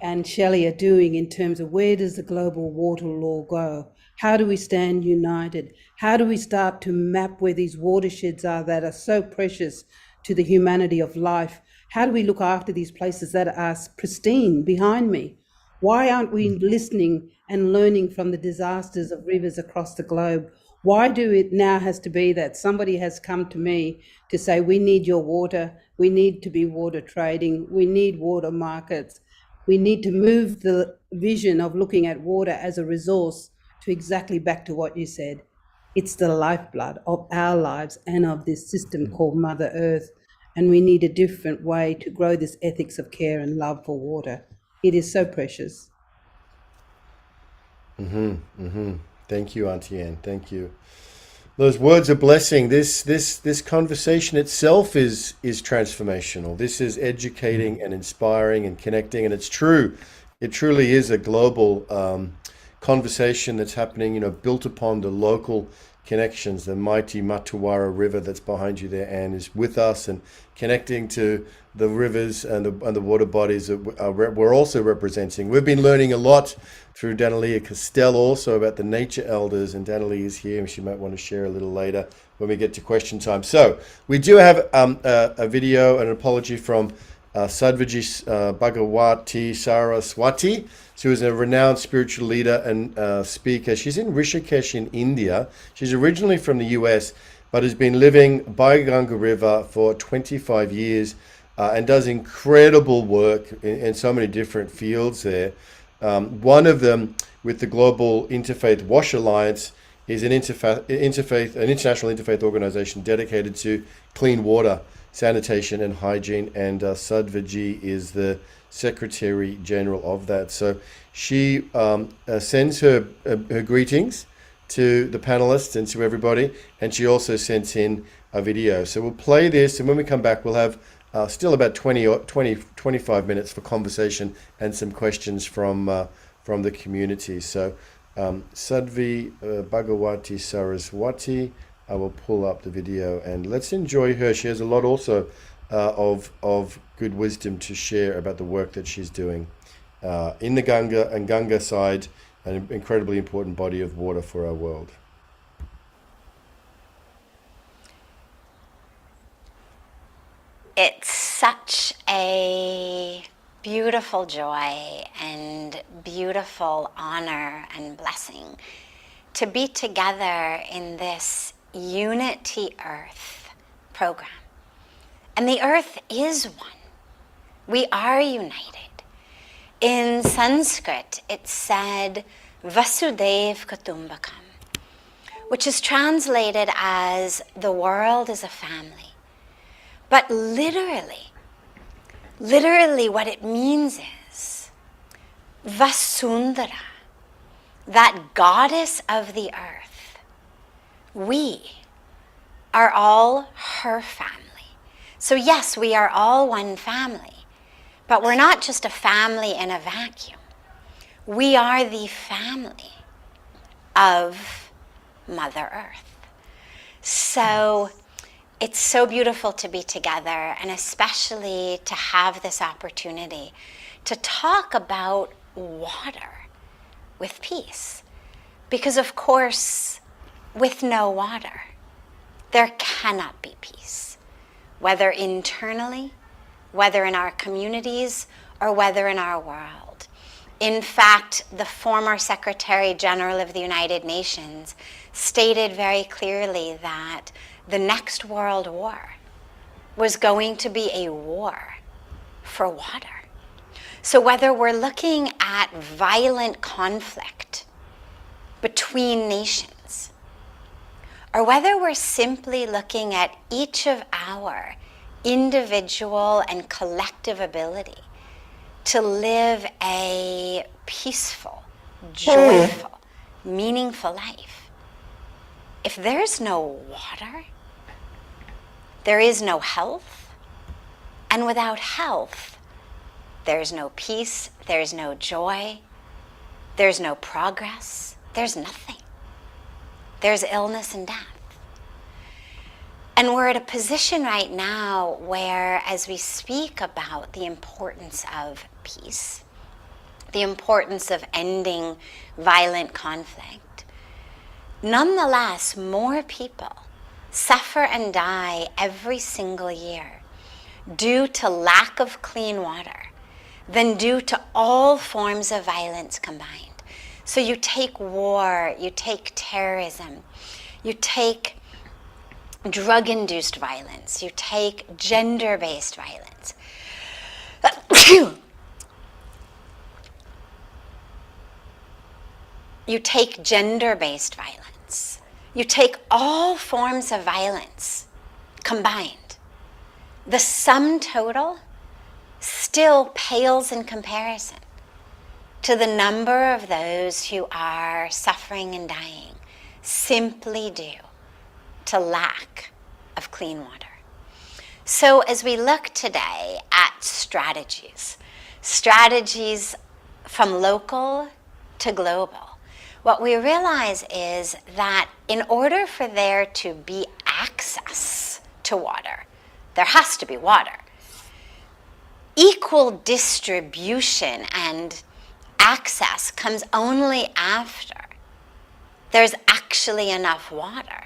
and Shelley are doing in terms of where does the global water law go? How do we stand united? How do we start to map where these watersheds are that are so precious to the humanity of life? How do we look after these places that are pristine behind me? Why aren't we listening and learning from the disasters of rivers across the globe? Why do it now has to be that somebody has come to me to say, we need your water, we need to be water trading, we need water markets, we need to move the vision of looking at water as a resource to exactly back to what you said. It's the lifeblood of our lives and of this system called Mother Earth. And we need a different way to grow this ethics of care and love for water. It is so precious. Thank you, Auntie Anne. Thank you. Those words of blessing. This conversation itself is transformational. This is educating and inspiring and connecting, and it's true. It truly is a global conversation that's happening. Built upon the local connections. The mighty Matuwara River that's behind you there, Anne, is with us and connecting to the rivers and the water bodies that we're also representing. We've been learning a lot through Danalia Castell also about the nature elders, and Danalia is here and she might want to share a little later when we get to question time. So we do have a video, an apology from Sadhvi Bhagawati Saraswati. She was a renowned spiritual leader and speaker. She's in Rishikesh in India. She's originally from the US, but has been living by Ganga River for 25 years and does incredible work in so many different fields there. One of them with the Global Interfaith Wash Alliance is an international interfaith organization dedicated to clean water, sanitation and hygiene, and Sadhvi is the Secretary General of that. So she sends her greetings to the panelists and to everybody, and she also sent in a video. So we'll play this, and when we come back, we'll have still about 25 minutes for conversation and some questions from the community. So Sadhvi Bhagawati Saraswati, I will pull up the video and let's enjoy her. She has a lot also of good wisdom to share about the work that she's doing in the Ganga and Ganga side, an incredibly important body of water for our world. It's such a beautiful joy and beautiful honor and blessing to be together in this Unity Earth program. And the Earth is one. We are united. In Sanskrit, it's said Vasudev Kutumbakam, which is translated as the world is a family. But literally what it means is Vasundhara, that goddess of the earth. We are all her family. So yes, we are all one family, but we're not just a family in a vacuum. We are the family of Mother Earth. So It's so beautiful to be together, and especially to have this opportunity to talk about water with peace. Because of course, with no water, there cannot be peace, whether internally, whether in our communities, or whether in our world. In fact, the former Secretary General of the United Nations stated very clearly that the next world war was going to be a war for water. So whether we're looking at violent conflict between nations, or whether we're simply looking at each of our individual and collective ability to live a peaceful, joyful, meaningful life, if there's no water, there is no health, and without health, there's no peace, there's no joy, there's no progress, there's nothing. There's illness and death. And we're at a position right now where, as we speak about the importance of peace, the importance of ending violent conflict, nonetheless, more people suffer and die every single year due to lack of clean water than due to all forms of violence combined. So you take war, you take terrorism, you take drug-induced violence, you take gender-based violence. You take gender-based violence. You take all forms of violence combined. The sum total still pales in comparison to the number of those who are suffering and dying simply due to lack of clean water. So as we look today at strategies from local to global, what we realize is that in order for there to be access to water, there has to be water. Equal distribution and access comes only after there's actually enough water,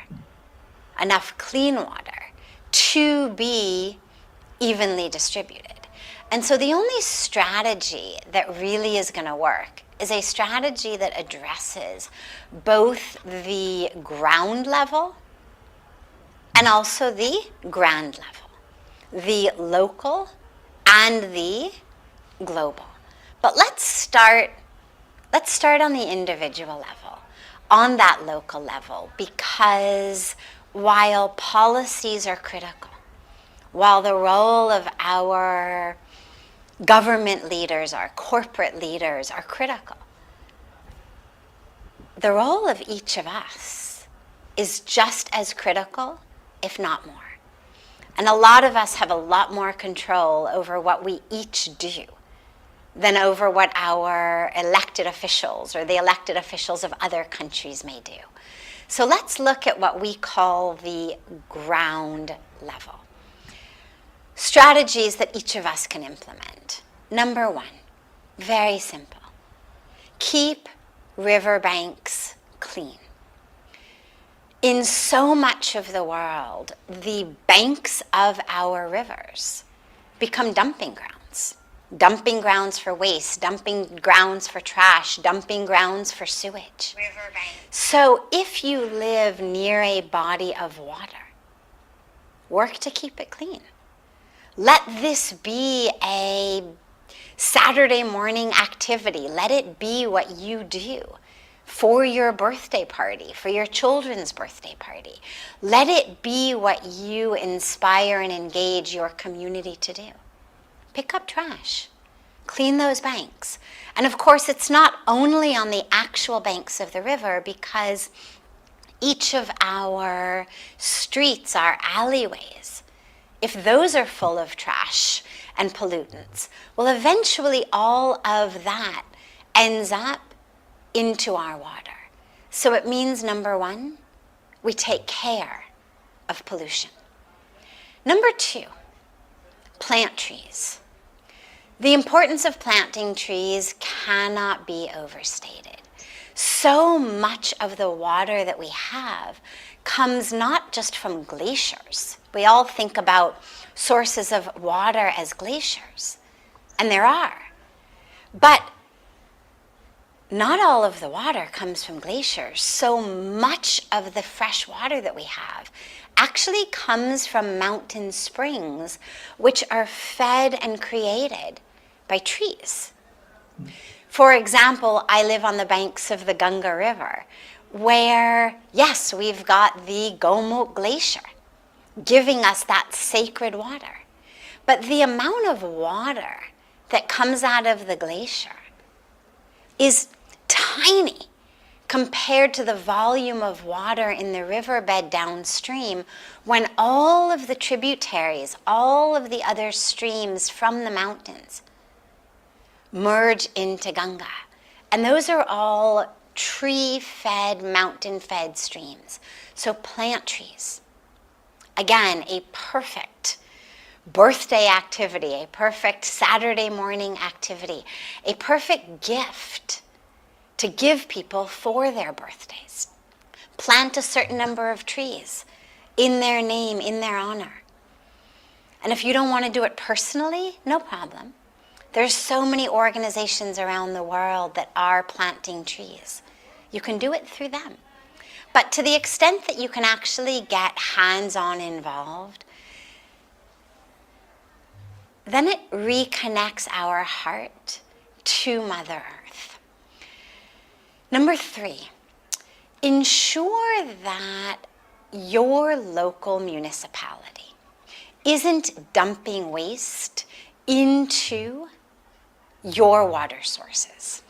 enough clean water to be evenly distributed. And so the only strategy that really is going to work is a strategy that addresses both the ground level and also the grand level, the local and the global. But let's start on the individual level, on that local level, because while policies are critical, while the role of our government leaders, our corporate leaders are critical, the role of each of us is just as critical, if not more. And a lot of us have a lot more control over what we each do than over what our elected officials or the elected officials of other countries may do. So let's look at what we call the ground level. Strategies that each of us can implement. Number one, very simple. Keep riverbanks clean. In so much of the world, the banks of our rivers become dumping grounds. Dumping grounds for waste, dumping grounds for trash, dumping grounds for sewage. So if you live near a body of water, work to keep it clean. Let this be a Saturday morning activity. Let it be what you do for your birthday party, for your children's birthday party. Let it be what you inspire and engage your community to do. Pick up trash, clean those banks. And of course, it's not only on the actual banks of the river, because each of our streets, our alleyways, if those are full of trash and pollutants, well, eventually all of that ends up into our water. So it means, number one, we take care of pollution. Number 2, plant trees. The importance of planting trees cannot be overstated. So much of the water that we have comes not just from glaciers. We all think about sources of water as glaciers, and there are. But not all of the water comes from glaciers. So much of the fresh water that we have actually comes from mountain springs, which are fed and created by trees. For example, I live on the banks of the Ganga River, where, yes, we've got the Gomukh Glacier giving us that sacred water. But the amount of water that comes out of the glacier is tiny compared to the volume of water in the riverbed downstream, when all of the tributaries, all of the other streams from the mountains merge into Ganga. And those are all tree-fed, mountain-fed streams. So plant trees. Again, a perfect birthday activity, a perfect Saturday morning activity, a perfect gift to give people for their birthdays. Plant a certain number of trees in their name, in their honor. And if you don't want to do it personally, no problem. There's so many organizations around the world that are planting trees. You can do it through them. But to the extent that you can actually get hands-on involved, then it reconnects our heart to Mother Earth. Number 3, ensure that your local municipality isn't dumping waste into your water sources.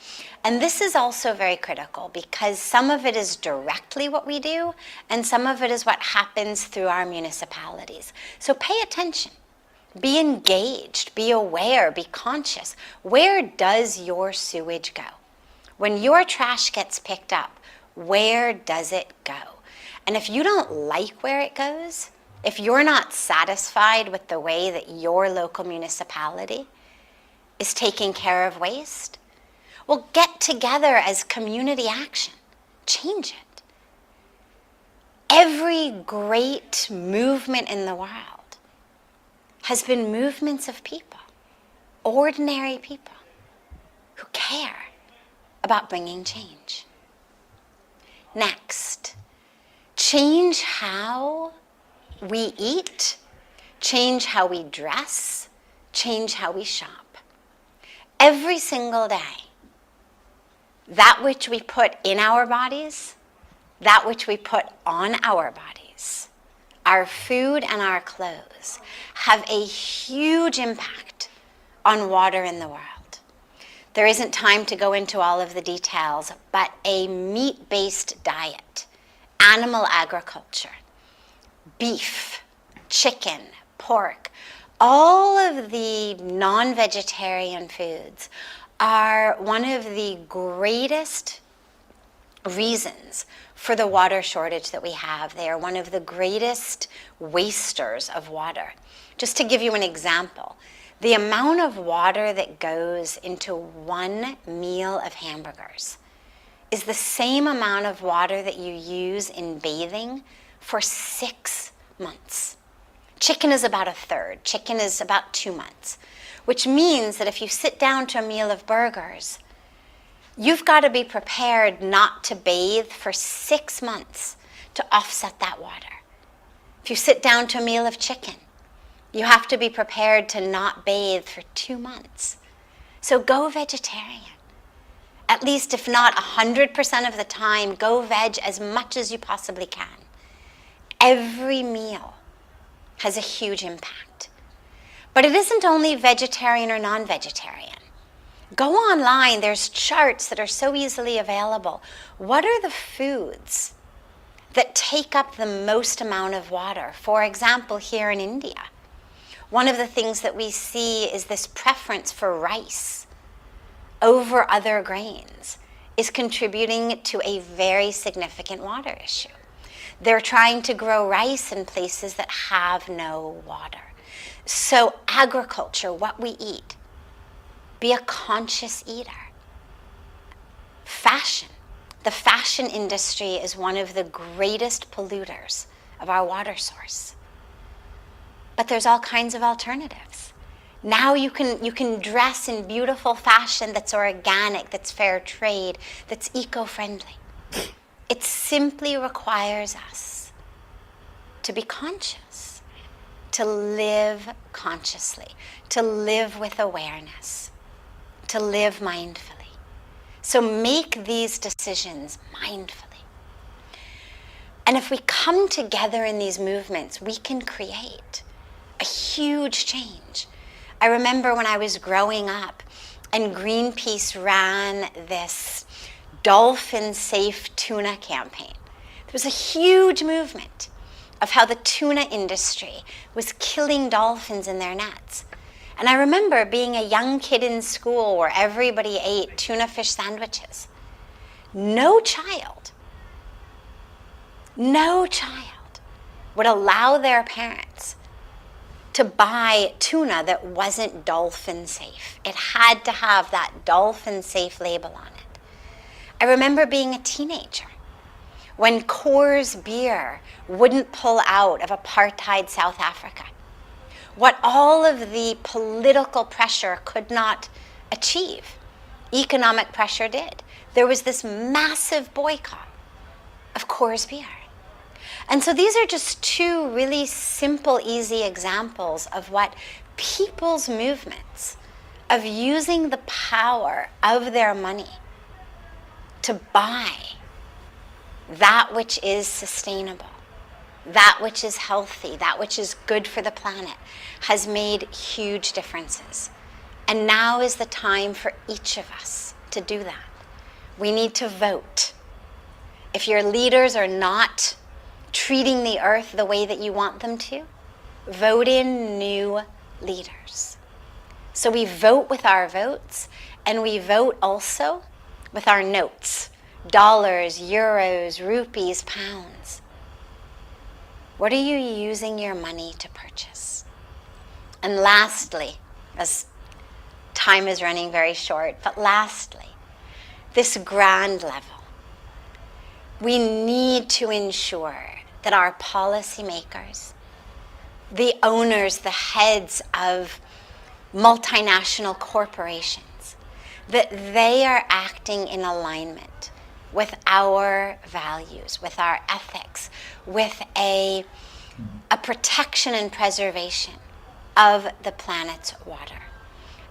And this is also very critical, because some of it is directly what we do, and some of it is what happens through our municipalities. So pay attention, be engaged, be aware, be conscious. Where does your sewage go? When your trash gets picked up, where does it go? And if you don't like where it goes, if you're not satisfied with the way that your local municipality is taking care of waste, well, get together as community action. Change it. Every great movement in the world has been movements of people, ordinary people, who care about bringing change. Next, change how we eat, change how we dress, change how we shop. Every single day, that which we put in our bodies, that which we put on our bodies, our food and our clothes, have a huge impact on water in the world. There isn't time to go into all of the details, but a meat-based diet, animal agriculture, beef, chicken, pork, all of the non-vegetarian foods are one of the greatest reasons for the water shortage that we have. They are one of the greatest wasters of water. Just to give you an example, the amount of water that goes into one meal of hamburgers is the same amount of water that you use in bathing for 6 months. Chicken is about a third. Chicken is about 2 months, which means that if you sit down to a meal of burgers, you've got to be prepared not to bathe for 6 months to offset that water. If you sit down to a meal of chicken, you have to be prepared to not bathe for 2 months. So go vegetarian. At least, if not 100% of the time, go veg as much as you possibly can. Every meal has a huge impact. But it isn't only vegetarian or non-vegetarian. Go online, there's charts that are so easily available. What are the foods that take up the most amount of water? For example, here in India, one of the things that we see is this preference for rice over other grains is contributing to a very significant water issue. They're trying to grow rice in places that have no water. So agriculture, what we eat, be a conscious eater. Fashion. The fashion industry is one of the greatest polluters of our water source. But there's all kinds of alternatives. Now you can dress in beautiful fashion that's organic, that's fair trade, that's eco-friendly. It simply requires us to be conscious, to live consciously, to live with awareness, to live mindfully. So make these decisions mindfully. And if we come together in these movements, we can create a huge change. I remember when I was growing up and Greenpeace ran this dolphin-safe tuna campaign. There was a huge movement of how the tuna industry was killing dolphins in their nets. And I remember being a young kid in school where everybody ate tuna fish sandwiches. No child would allow their parents to buy tuna that wasn't dolphin safe. It had to have that dolphin safe label on it. I remember being a teenager when Coors beer wouldn't pull out of apartheid South Africa. What all of the political pressure could not achieve, economic pressure did. There was this massive boycott of Coors beer. And so these are just two really simple, easy examples of what people's movements of using the power of their money to buy that which is sustainable, that which is healthy, that which is good for the planet, has made huge differences. And now is the time for each of us to do that. We need to vote. If your leaders are not treating the earth the way that you want them to, vote in new leaders. So we vote with our votes, and we vote also with our notes, dollars, euros, rupees, pounds. What are you using your money to purchase? And lastly, as time is running very short, but lastly, this grand level, we need to ensure that our policymakers, the owners, the heads of multinational corporations, that they are acting in alignment with our values, with our ethics, with a protection and preservation of the planet's water.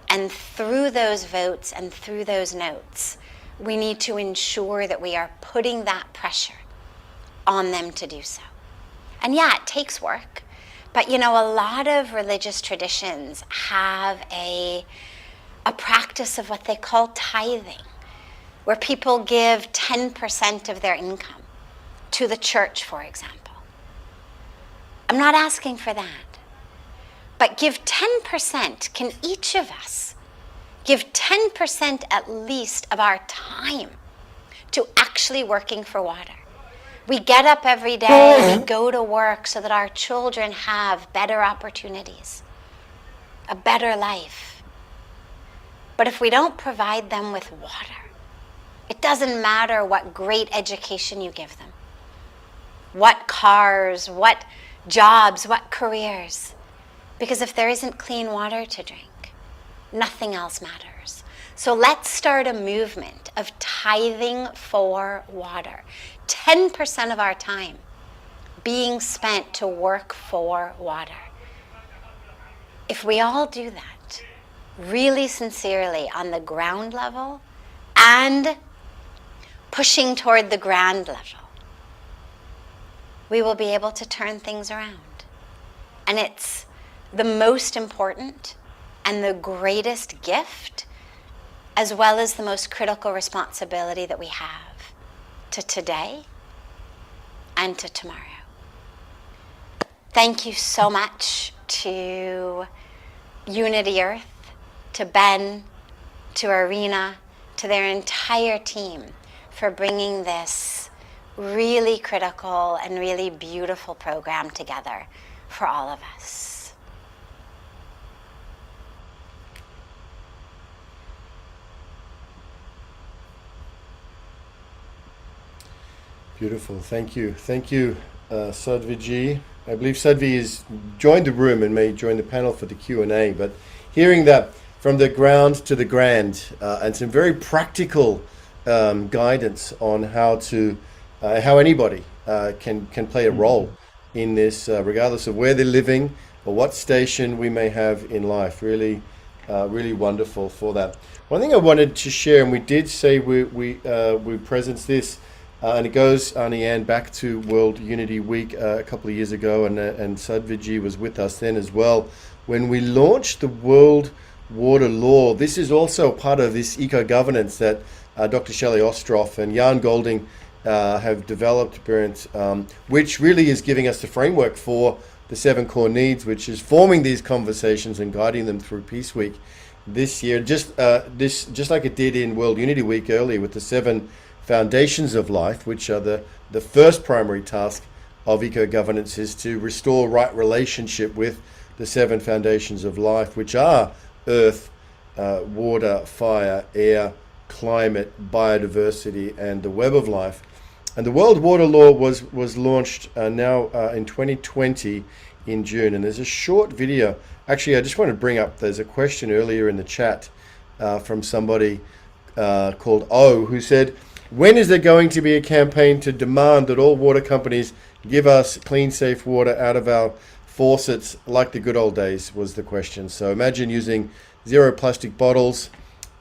And through those votes and through those notes, we need to ensure that we are putting that pressure on them to do so. And yeah, it takes work. But a lot of religious traditions have a practice of what they call tithing, where people give 10% of their income to the church, for example. I'm not asking for that. But give 10%. Can each of us give 10% at least of our time to actually working for water? We get up every day, we go to work so that our children have better opportunities, a better life. But if we don't provide them with water, it doesn't matter what great education you give them, what cars, what jobs, what careers. Because if there isn't clean water to drink, nothing else matters. So let's start a movement of tithing for water. 10% of our time being spent to work for water. If we all do that, really sincerely on the ground level and pushing toward the grand level, we will be able to turn things around. And it's the most important and the greatest gift, as well as the most critical responsibility that we have to today and to tomorrow. Thank you so much to Unity Earth, to Ben, to Arena, to their entire team for bringing this really critical and really beautiful program together for all of us. Beautiful. Thank you. Thank you, Sadhvi ji. I believe Sadhvi has joined the room and may join the panel for the Q&A, but hearing that from the ground to the grand, and some very practical guidance on how anybody can play a role in this, regardless of where they're living or what station we may have in life. Really, really wonderful for that. One thing I wanted to share, and we did say we presence this, and it goes, Annie-Anne, back to World Unity Week a couple of years ago, and Sadhvi ji was with us then as well. When we launched the World Water Law, this is also part of this eco-governance that Dr. Shelley Ostroff and Jan Golding have developed, Bernd, which really is giving us the framework for the 7 core needs, which is forming these conversations and guiding them through Peace Week this year, just like it did in World Unity Week earlier with the 7 foundations of life, which are the first primary task of eco-governance, is to restore right relationship with the 7 foundations of life, which are earth, water, fire, air, climate, biodiversity, and the web of life. And the World Water Law was launched now in 2020 in June. And there's a short video. Actually, I just want to bring up, there's a question earlier in the chat from somebody called O, who said, when is there going to be a campaign to demand that all water companies give us clean, safe water out of our faucets like the good old days, was the question. So imagine using 0 plastic bottles,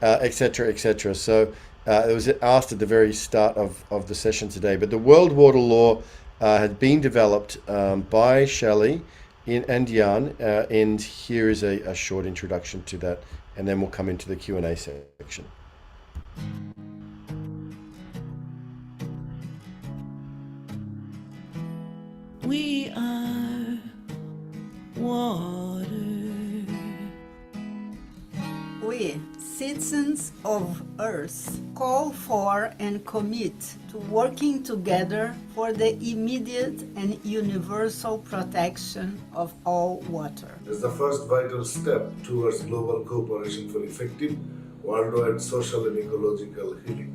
etc., etc. So it was asked at the very start of the session today. But the World Water Law had been developed by Shelley and Jan, and here is a short introduction to that, and then we'll come into the Q&A section. We are water. We, citizens of Earth, call for and commit to working together for the immediate and universal protection of all water. As the first vital step towards global cooperation for effective worldwide social and ecological healing.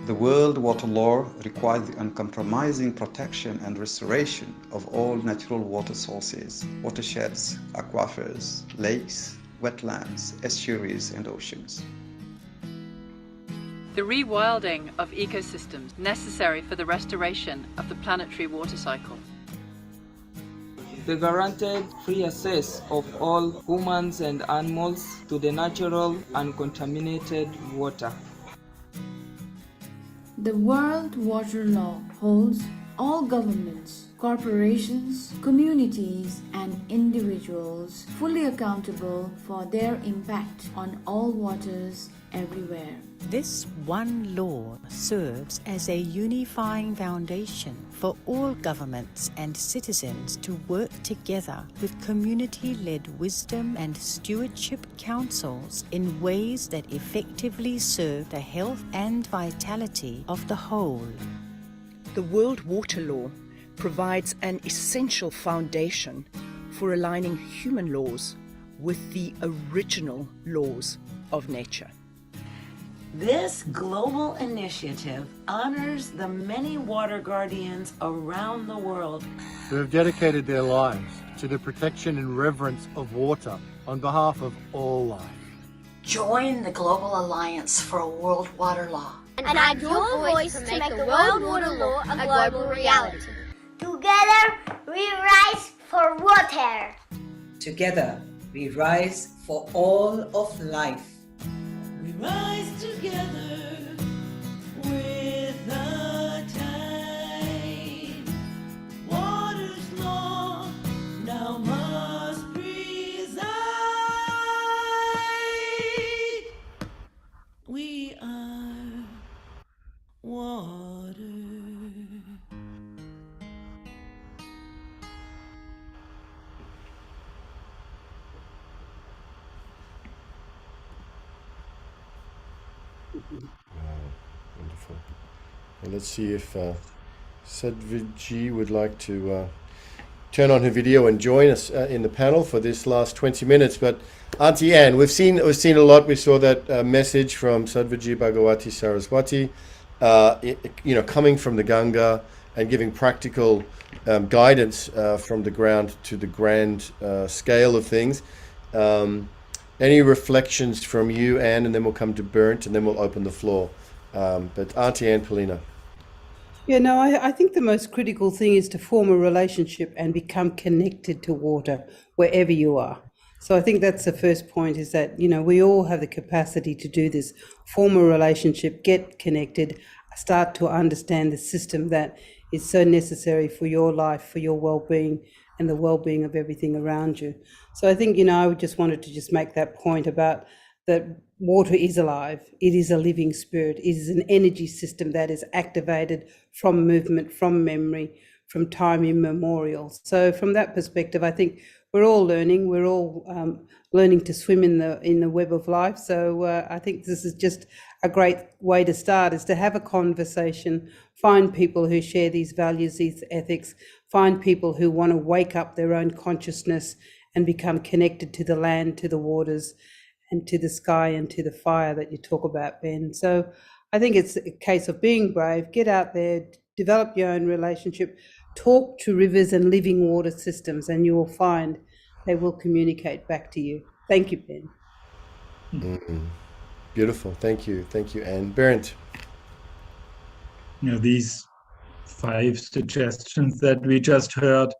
The World Water Law requires the uncompromising protection and restoration of all natural water sources, watersheds, aquifers, lakes, wetlands, estuaries, and oceans. The rewilding of ecosystems necessary for the restoration of the planetary water cycle. The guaranteed free access of all humans and animals to the natural uncontaminated water. The World Water Law holds all governments, corporations, communities, and individuals fully accountable for their impact on all waters everywhere. This one law serves as a unifying foundation for all governments and citizens to work together with community-led wisdom and stewardship councils in ways that effectively serve the health and vitality of the whole. The World Water Law provides an essential foundation for aligning human laws with the original laws of nature. This global initiative honors the many water guardians around the world who have dedicated their lives to the protection and reverence of water on behalf of all life. Join the Global Alliance for a World Water Law and add your voice to make the World Water Law a global reality. Together, we rise for water. Together, we rise for all of life. We rise together with the tide. Water's law now must preside. We are water. Wonderful. Well, let's see if Sadhvi would like to turn on her video and join us in the panel for this last 20 minutes. But Auntie Anne, we've seen a lot. We saw that message from Sadhvi Bhagawati Saraswati, coming from the Ganga and giving practical guidance from the ground to the grand scale of things. Any reflections from you, Anne, and then we'll come to Bernd, and then we'll open the floor. But Auntie Anne Poelina. Yeah, no, I think the most critical thing is to form a relationship and become connected to water wherever you are. So I think that's the first point, is that, we all have the capacity to do this. Form a relationship, get connected, start to understand the system that is so necessary for your life, for your well-being, and the well-being of everything around you. So I think, I just wanted to just make that point about that water is alive. It is a living spirit. It is an energy system that is activated from movement, from memory, from time immemorial. So from that perspective, I think we're all learning. We're all learning to swim in the web of life. So I think this is just a great way to start, is to have a conversation, find people who share these values, these ethics, find people who want to wake up their own consciousness and become connected to the land, to the waters, and to the sky and to the fire that you talk about, Ben. So I think it's a case of being brave, get out there, develop your own relationship, talk to rivers and living water systems, and you will find they will communicate back to you. Thank you, Ben. Mm-hmm. Beautiful. Thank you. Thank you, Anne. Bernd. These 5 suggestions that we just heard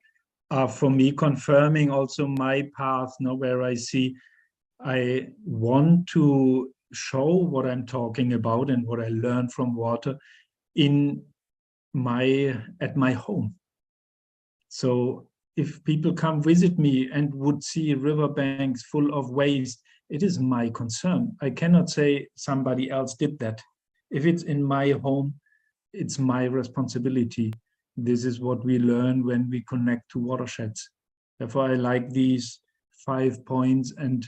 are, for me, confirming also my path, where I see I want to show what I'm talking about and what I learned from water at my home. So if people come visit me and would see riverbanks full of waste, it is my concern. I cannot say somebody else did that. If it's in my home, it's my responsibility. This is what we learn when we connect to watersheds. Therefore, I like these 5 points, and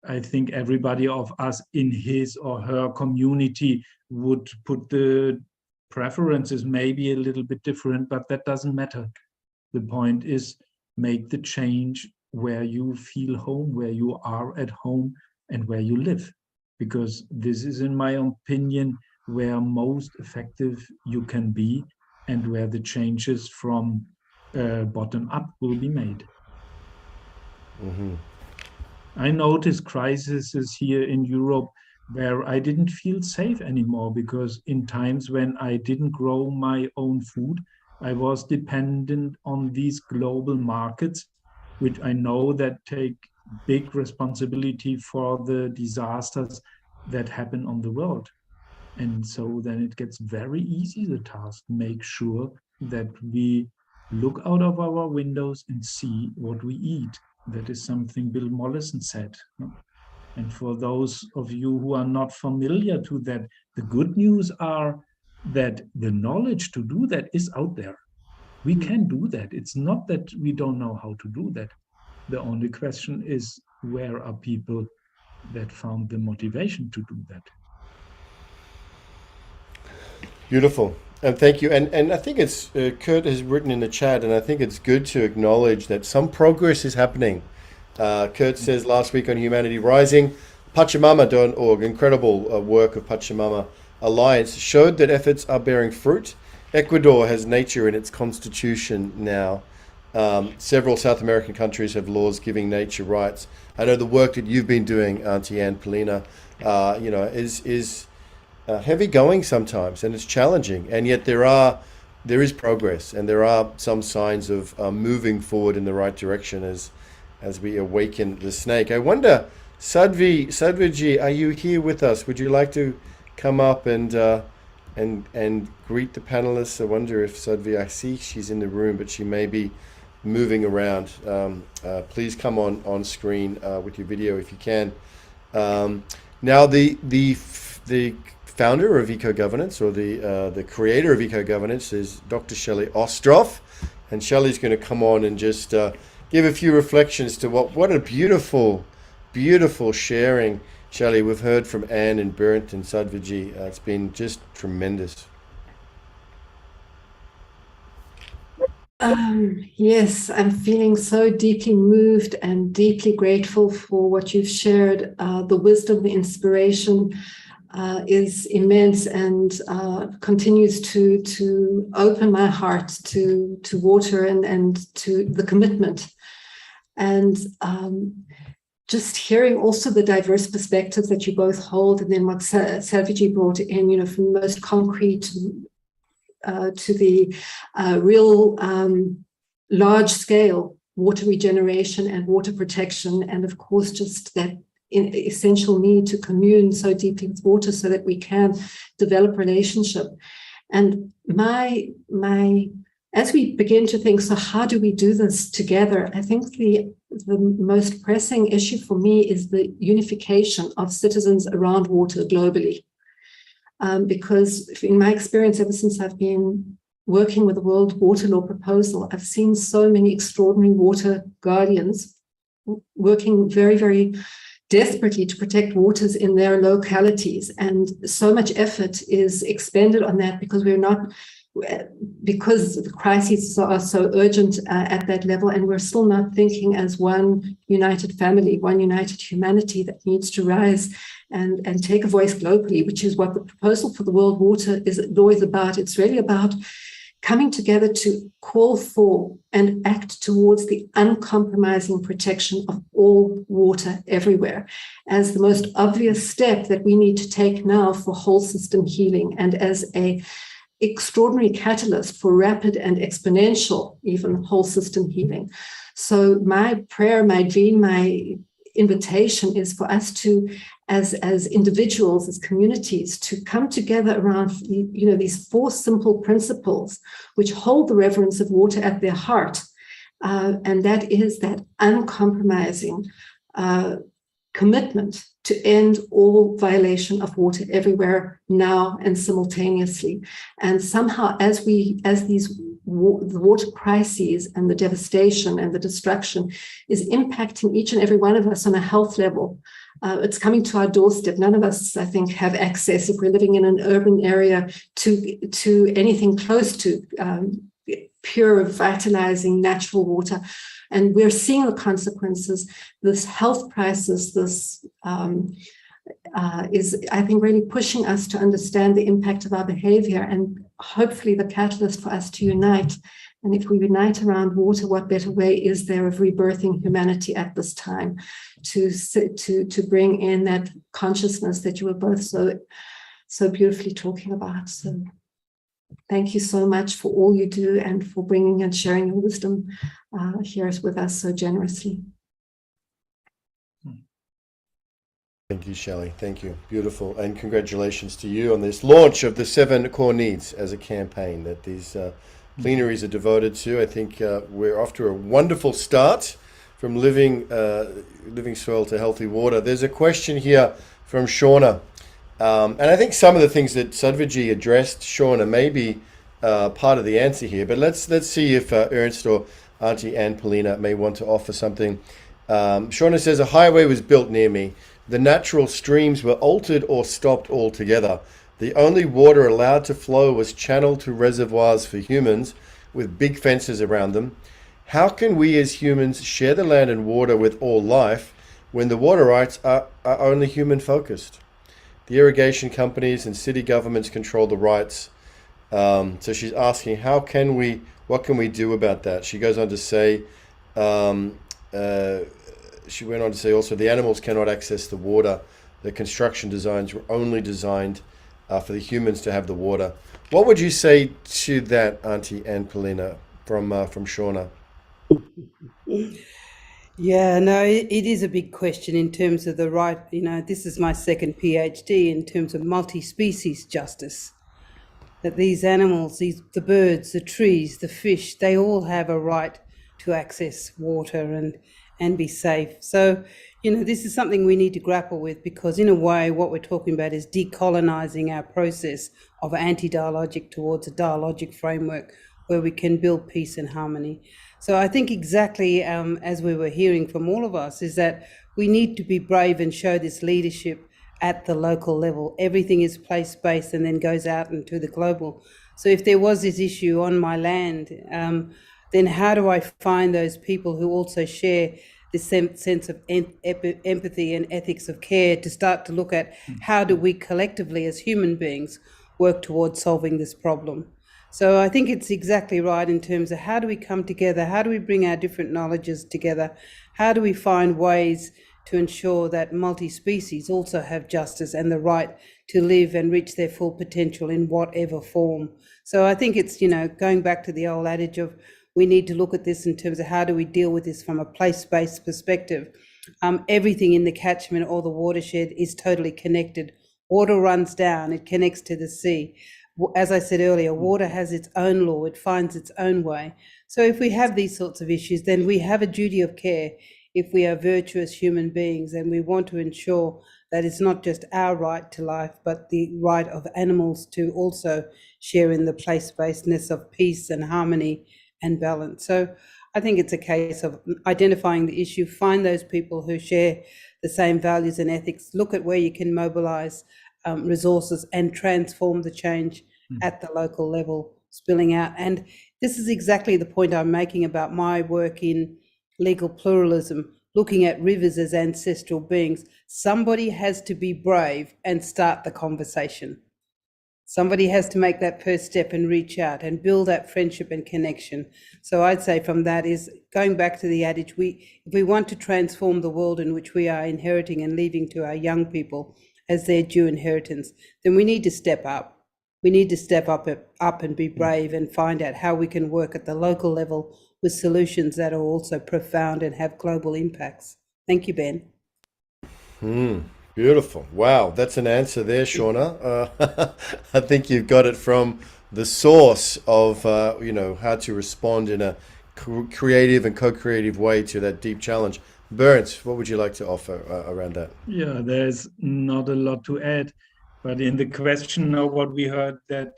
I think everybody of us in his or her community would put the preferences maybe a little bit different, but that doesn't matter. The point is, make the change where you feel home, where you are at home, and where you live. Because this is, in my opinion, where most effective you can be, and where the changes from bottom up will be made. Mm-hmm. I noticed crises here in Europe where I didn't feel safe anymore, because in times when I didn't grow my own food, I was dependent on these global markets, which I know that take big responsibility for the disasters that happen on the world. And so then it gets very easy, the task, make sure that we look out of our windows and see what we eat. That is something Bill Mollison said. And for those of you who are not familiar to that, the good news are that the knowledge to do that is out there. We can do that. It's not that we don't know how to do that. The only question is, where are people that found the motivation to do that? Beautiful. And thank you. And I think it's, Kurt has written in the chat, and I think it's good to acknowledge that some progress is happening. Kurt says last week on Humanity Rising, Pachamama.org, incredible work of Pachamama Alliance, showed that efforts are bearing fruit. Ecuador has nature in its constitution now. Several South American countries have laws giving nature rights. I know the work that you've been doing, Auntie Anne Poelina, is heavy going sometimes, and it's challenging, and yet there is progress, and there are some signs of moving forward in the right direction as we awaken the snake. I wonder, Sadhvi, are you here with us? Would you like to come up and greet the panelists? I wonder if Sadhvi, I see she's in the room, but she may be moving around. Please come on screen with your video if you can. Now the founder of eco-governance, or the creator of eco-governance, is Dr. Shelley Ostroff, and Shelley's going to come on and just give a few reflections to what a beautiful sharing Shelley, we've heard from Anne and Bernd and Sadhvi. It's been just tremendous. Yes, I'm feeling so deeply moved and deeply grateful for what you've shared. The wisdom, the inspiration is immense and continues to open my heart to water and to the commitment. And just hearing also the diverse perspectives that you both hold, and then what Sadhvi brought in, you know, from the most concrete to the real large-scale water regeneration and water protection, and of course just that essential need to commune so deeply with water so that we can develop relationship. And as we begin to think, so how do we do this together? I think the most pressing issue for me is the unification of citizens around water globally. Because in my experience, ever since I've been working with the World Water Law proposal, I've seen so many extraordinary water guardians working very, very desperately to protect waters in their localities. And so much effort is expended on that because because the crises are so urgent at that level, and we're still not thinking as one united family, one united humanity that needs to rise and take a voice globally, which is what the proposal for the World Water Law is about. It's really about coming together to call for and act towards the uncompromising protection of all water everywhere as the most obvious step that we need to take now for whole system healing, and as a extraordinary catalyst for rapid and exponential, even whole system healing. So my prayer, my dream, my invitation is for us to, as individuals, as communities, to come together around, you know, these four simple principles which hold the reverence of water at their heart. And that is that uncompromising commitment to end all violation of water everywhere now and simultaneously. And somehow as the water crises and the devastation and the destruction is impacting each and every one of us on a health level, it's coming to our doorstep. None of us, I think, have access, if we're living in an urban area, to anything close to pure, vitalizing natural water. And we're seeing the consequences. This health crisis, this is, I think, really pushing us to understand the impact of our behavior, and hopefully the catalyst for us to unite. And if we unite around water, what better way is there of rebirthing humanity at this time to bring in that consciousness that you were both so beautifully talking about. So thank you so much for all you do and for bringing and sharing your wisdom here with us so generously. Thank you, Shelley. Thank you. Beautiful. And congratulations to you on this launch of the 7 core needs as a campaign that these plenaries are devoted to. I think we're off to a wonderful start from living soil to healthy water. There's a question here from Shauna. And I think some of the things that Sadhvi addressed, Shauna, may be part of the answer here. But let's see if Ernst or Auntie Anne Poelina may want to offer something. Shauna says, a highway was built near me. The natural streams were altered or stopped altogether. The only water allowed to flow was channeled to reservoirs for humans with big fences around them. How can we as humans share the land and water with all life when the water rights are only human focused? The irrigation companies and city governments control the rights. So she's asking, what can we do about that? She goes on to say, she went on to say also, the animals cannot access the water. The construction designs were only designed for the humans to have the water. What would you say to that, Auntie Anne Poelina, from Shauna? Yeah, no, it is a big question in terms of the right. You know, this is my second PhD in terms of multi-species justice. That these animals, the birds, the trees, the fish, they all have a right to access water and be safe. So, you know, this is something we need to grapple with, because in a way what we're talking about is decolonizing our process of anti-dialogic towards a dialogic framework where we can build peace and harmony. So I think exactly as we were hearing from all of us is that we need to be brave and show this leadership at the local level. Everything is place-based and then goes out into the global. So if there was this issue on my land, then how do I find those people who also share this sense of empathy and ethics of care to start to look at how do we collectively as human beings work towards solving this problem? So I think it's exactly right in terms of how do we come together, how do we bring our different knowledges together, how do we find ways to ensure that multi-species also have justice and the right to live and reach their full potential in whatever form. So I think it's, going back to the old adage of we need to look at this in terms of how do we deal with this from a place-based perspective. Everything in the catchment or the watershed is totally connected. Water runs down, it connects to the sea. As I said earlier, water has its own law, it finds its own way. So if we have these sorts of issues, then we have a duty of care if we are virtuous human beings and we want to ensure that it's not just our right to life, but the right of animals to also share in the place-basedness of peace and harmony and balance. So I think it's a case of identifying the issue, find those people who share the same values and ethics, look at where you can mobilize resources and transform the change at the local level, spilling out. And this is exactly the point I'm making about my work in legal pluralism, looking at rivers as ancestral beings. Somebody has to be brave and start the conversation. Somebody has to make that first step and reach out and build that friendship and connection. So I'd say from that is going back to the adage, if we want to transform the world in which we are inheriting and leaving to our young people as their due inheritance, then we need to step up. We need to step up and be brave and find out how we can work at the local level with solutions that are also profound and have global impacts. Thank you, Ben. Beautiful. Wow, that's an answer there, Shauna. I think you've got it from the source of, how to respond in a creative and co-creative way to that deep challenge. Bernd, what would you like to offer around that? Yeah, there's not a lot to add, but in the question of what we heard that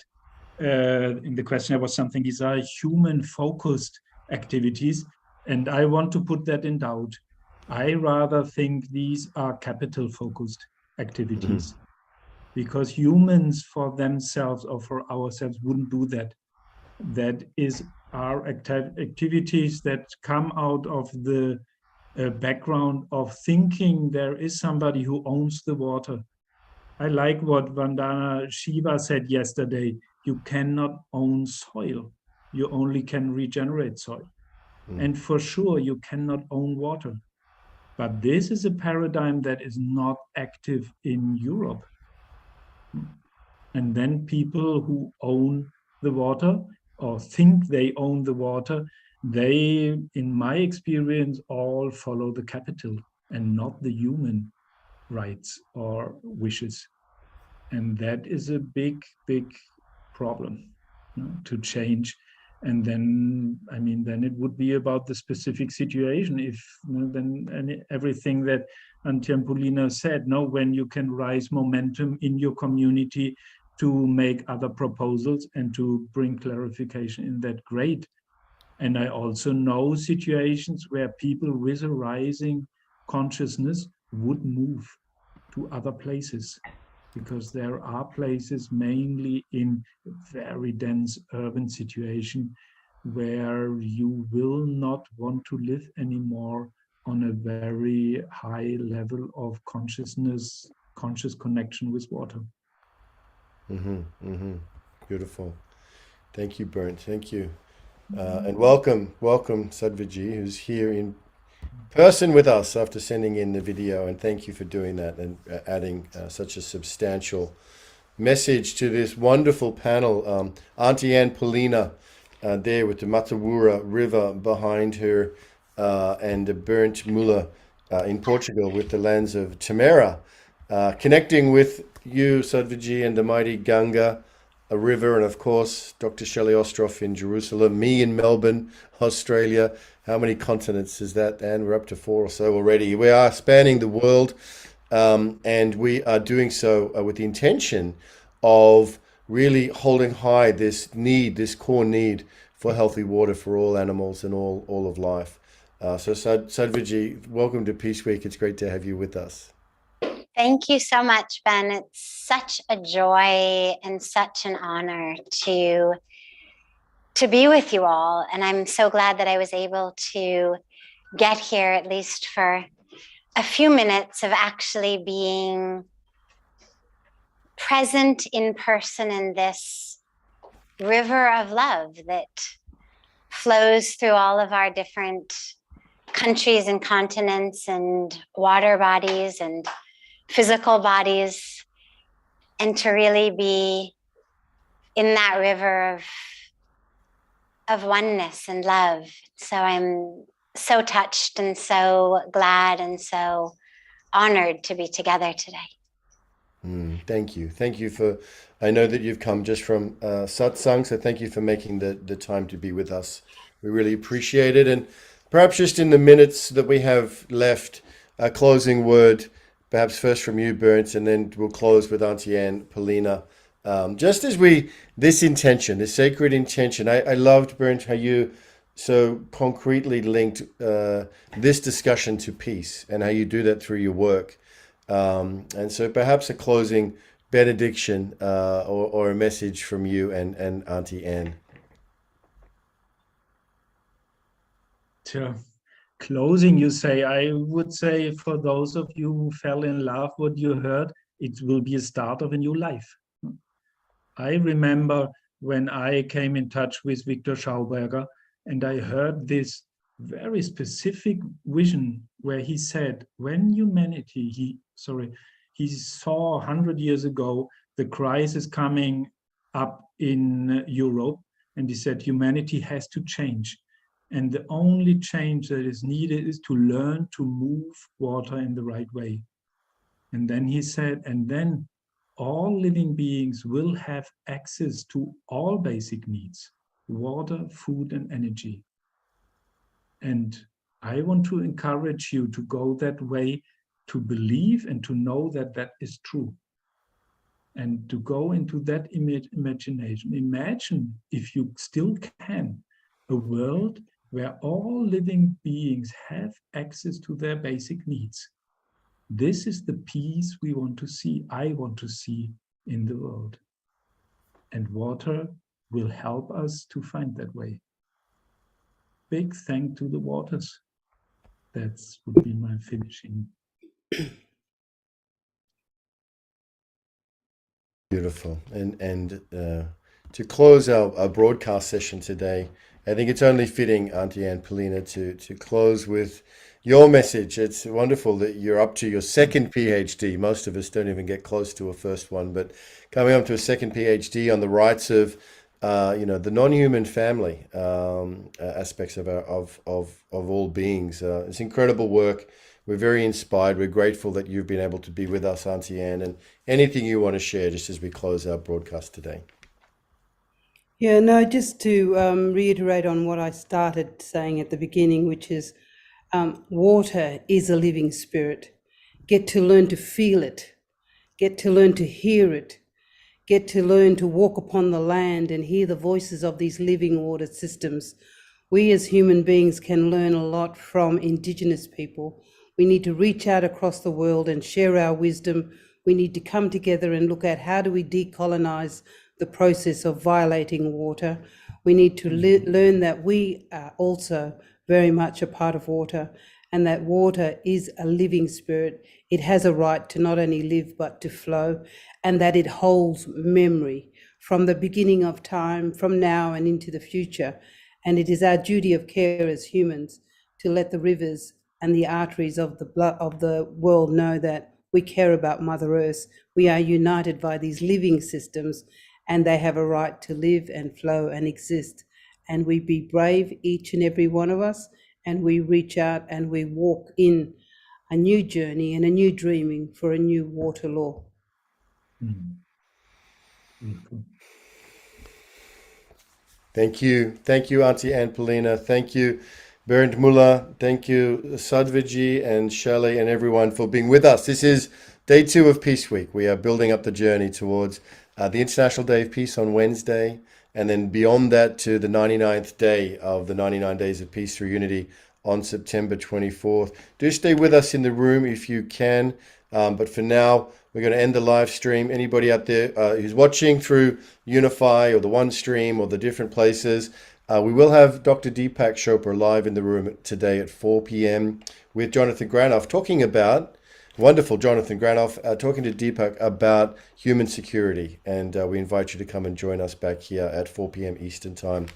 in the question there was something, these are human-focused activities, and I want to put that in doubt. I rather think these are capital-focused activities, because humans for themselves or for ourselves wouldn't do that. That is our activities that come out of the background of thinking there is somebody who owns the water. I like what Vandana Shiva said yesterday. You cannot own soil. You only can regenerate soil. And for sure, you cannot own water. But this is a paradigm that is not active in Europe. And then people who own the water or think they own the water, they, in my experience, all follow the capital and not the human rights or wishes. And that is a big, big problem to change. And then, then it would be about the specific situation. If then everything that Antje and Poelina said, when you can rise momentum in your community to make other proposals and to bring clarification in that, great. And I also know situations where people with a rising consciousness would move to other places, because there are places mainly in very dense urban situation where you will not want to live anymore on a very high level of consciousness, conscious connection with water. Beautiful. Thank you, Bernd. Thank you. And welcome Sadhvi, who's here in person with us after sending in the video, and thank you for doing that and adding such a substantial message to this wonderful panel. Auntie Anne Poelina there with the Matawura River behind her, and Bernd Müller in Portugal with the lands of Temera, connecting with you, Sadhvi, and the mighty Ganga, a river, and of course Dr. Shelley Ostroff in Jerusalem, me in Melbourne, Australia. How many continents is that, Anne? We're up to 4 or so already. We are spanning the world, and we are doing so with the intention of really holding high this need, this core need for healthy water for all animals and all of life. So Sadhviji, welcome to Peace Week. It's great to have you with us. Thank you so much, Ben. It's such a joy and such an honor to be with you all. And I'm so glad that I was able to get here, at least for a few minutes, of actually being present in person in this river of love that flows through all of our different countries and continents and water bodies and physical bodies, and to really be in that river of oneness and love. So I'm so touched and so glad and so honored to be together today. Thank you. Thank you for, I know that you've come just from satsang, so thank you for making the time to be with us. We really appreciate it. And perhaps just in the minutes that we have left, a closing word, perhaps first from you, Bernd, and then we'll close with Auntie Anne, Poelina. Just as this intention, this sacred intention, I loved, Bernd, how you so concretely linked this discussion to peace and how you do that through your work. And so perhaps a closing benediction or a message from you and Auntie Anne. Sure. Closing, you say. I would say for those of you who fell in love, what you heard, it will be a start of a new life. I remember when I came in touch with Victor Schauberger and I heard this very specific vision where he said, when humanity, he saw 100 years ago the crisis coming up in Europe, and he said humanity has to change. And the only change that is needed is to learn to move water in the right way. And then he said, and then all living beings will have access to all basic needs, water, food, and energy. And I want to encourage you to go that way, to believe and to know that that is true. And to go into that imagination. Imagine, if you still can, a world where all living beings have access to their basic needs. This is the peace we want to see, I want to see in the world. And water will help us to find that way. Big thank to the waters. That would be my finishing. Beautiful. And to close our broadcast session today, I think it's only fitting, Auntie Anne, Poelina, to close with your message. It's wonderful that you're up to your second PhD. Most of us don't even get close to a first one, but coming up to a second PhD on the rights of the non-human family aspects of all beings. It's incredible work. We're very inspired. We're grateful that you've been able to be with us, Auntie Anne, and anything you want to share just as we close our broadcast today. Yeah, no, just to reiterate on what I started saying at the beginning, which is water is a living spirit. Get to learn to feel it. Get to learn to hear it. Get to learn to walk upon the land and hear the voices of these living water systems. We as human beings can learn a lot from Indigenous people. We need to reach out across the world and share our wisdom. We need to come together and look at how do we decolonize the process of violating water. We need to learn that we are also very much a part of water, and that water is a living spirit. It has a right to not only live but to flow, and that it holds memory from the beginning of time, from now and into the future. And it is our duty of care as humans to let the rivers and the arteries of the blood of the world know that we care about Mother Earth. We are united by these living systems, and they have a right to live and flow and exist. And we be brave, each and every one of us, and we reach out and we walk in a new journey and a new dreaming for a new water law. Thank you. Thank you, Auntie Anne, Poelina. Thank you, Bernd Müller. Thank you, Sadhviji and Shelley and everyone for being with us. This is day 2 of Peace Week. We are building up the journey towards the International Day of Peace on Wednesday, and then beyond that to the 99th day of the 99 Days of Peace Through Unity on September 24th. Do stay with us in the room if you can. But for now, we're going to end the live stream. Anybody out there who's watching through Unify or the One Stream or the different places, we will have Dr. Deepak Chopra live in the room today at 4 p.m. with Jonathan Granoff talking about, wonderful Jonathan Granoff, talking to Deepak about human security. And we invite you to come and join us back here at 4 p.m. Eastern Time.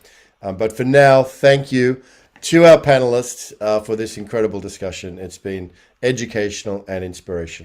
But for now, thank you to our panelists for this incredible discussion. It's been educational and inspirational.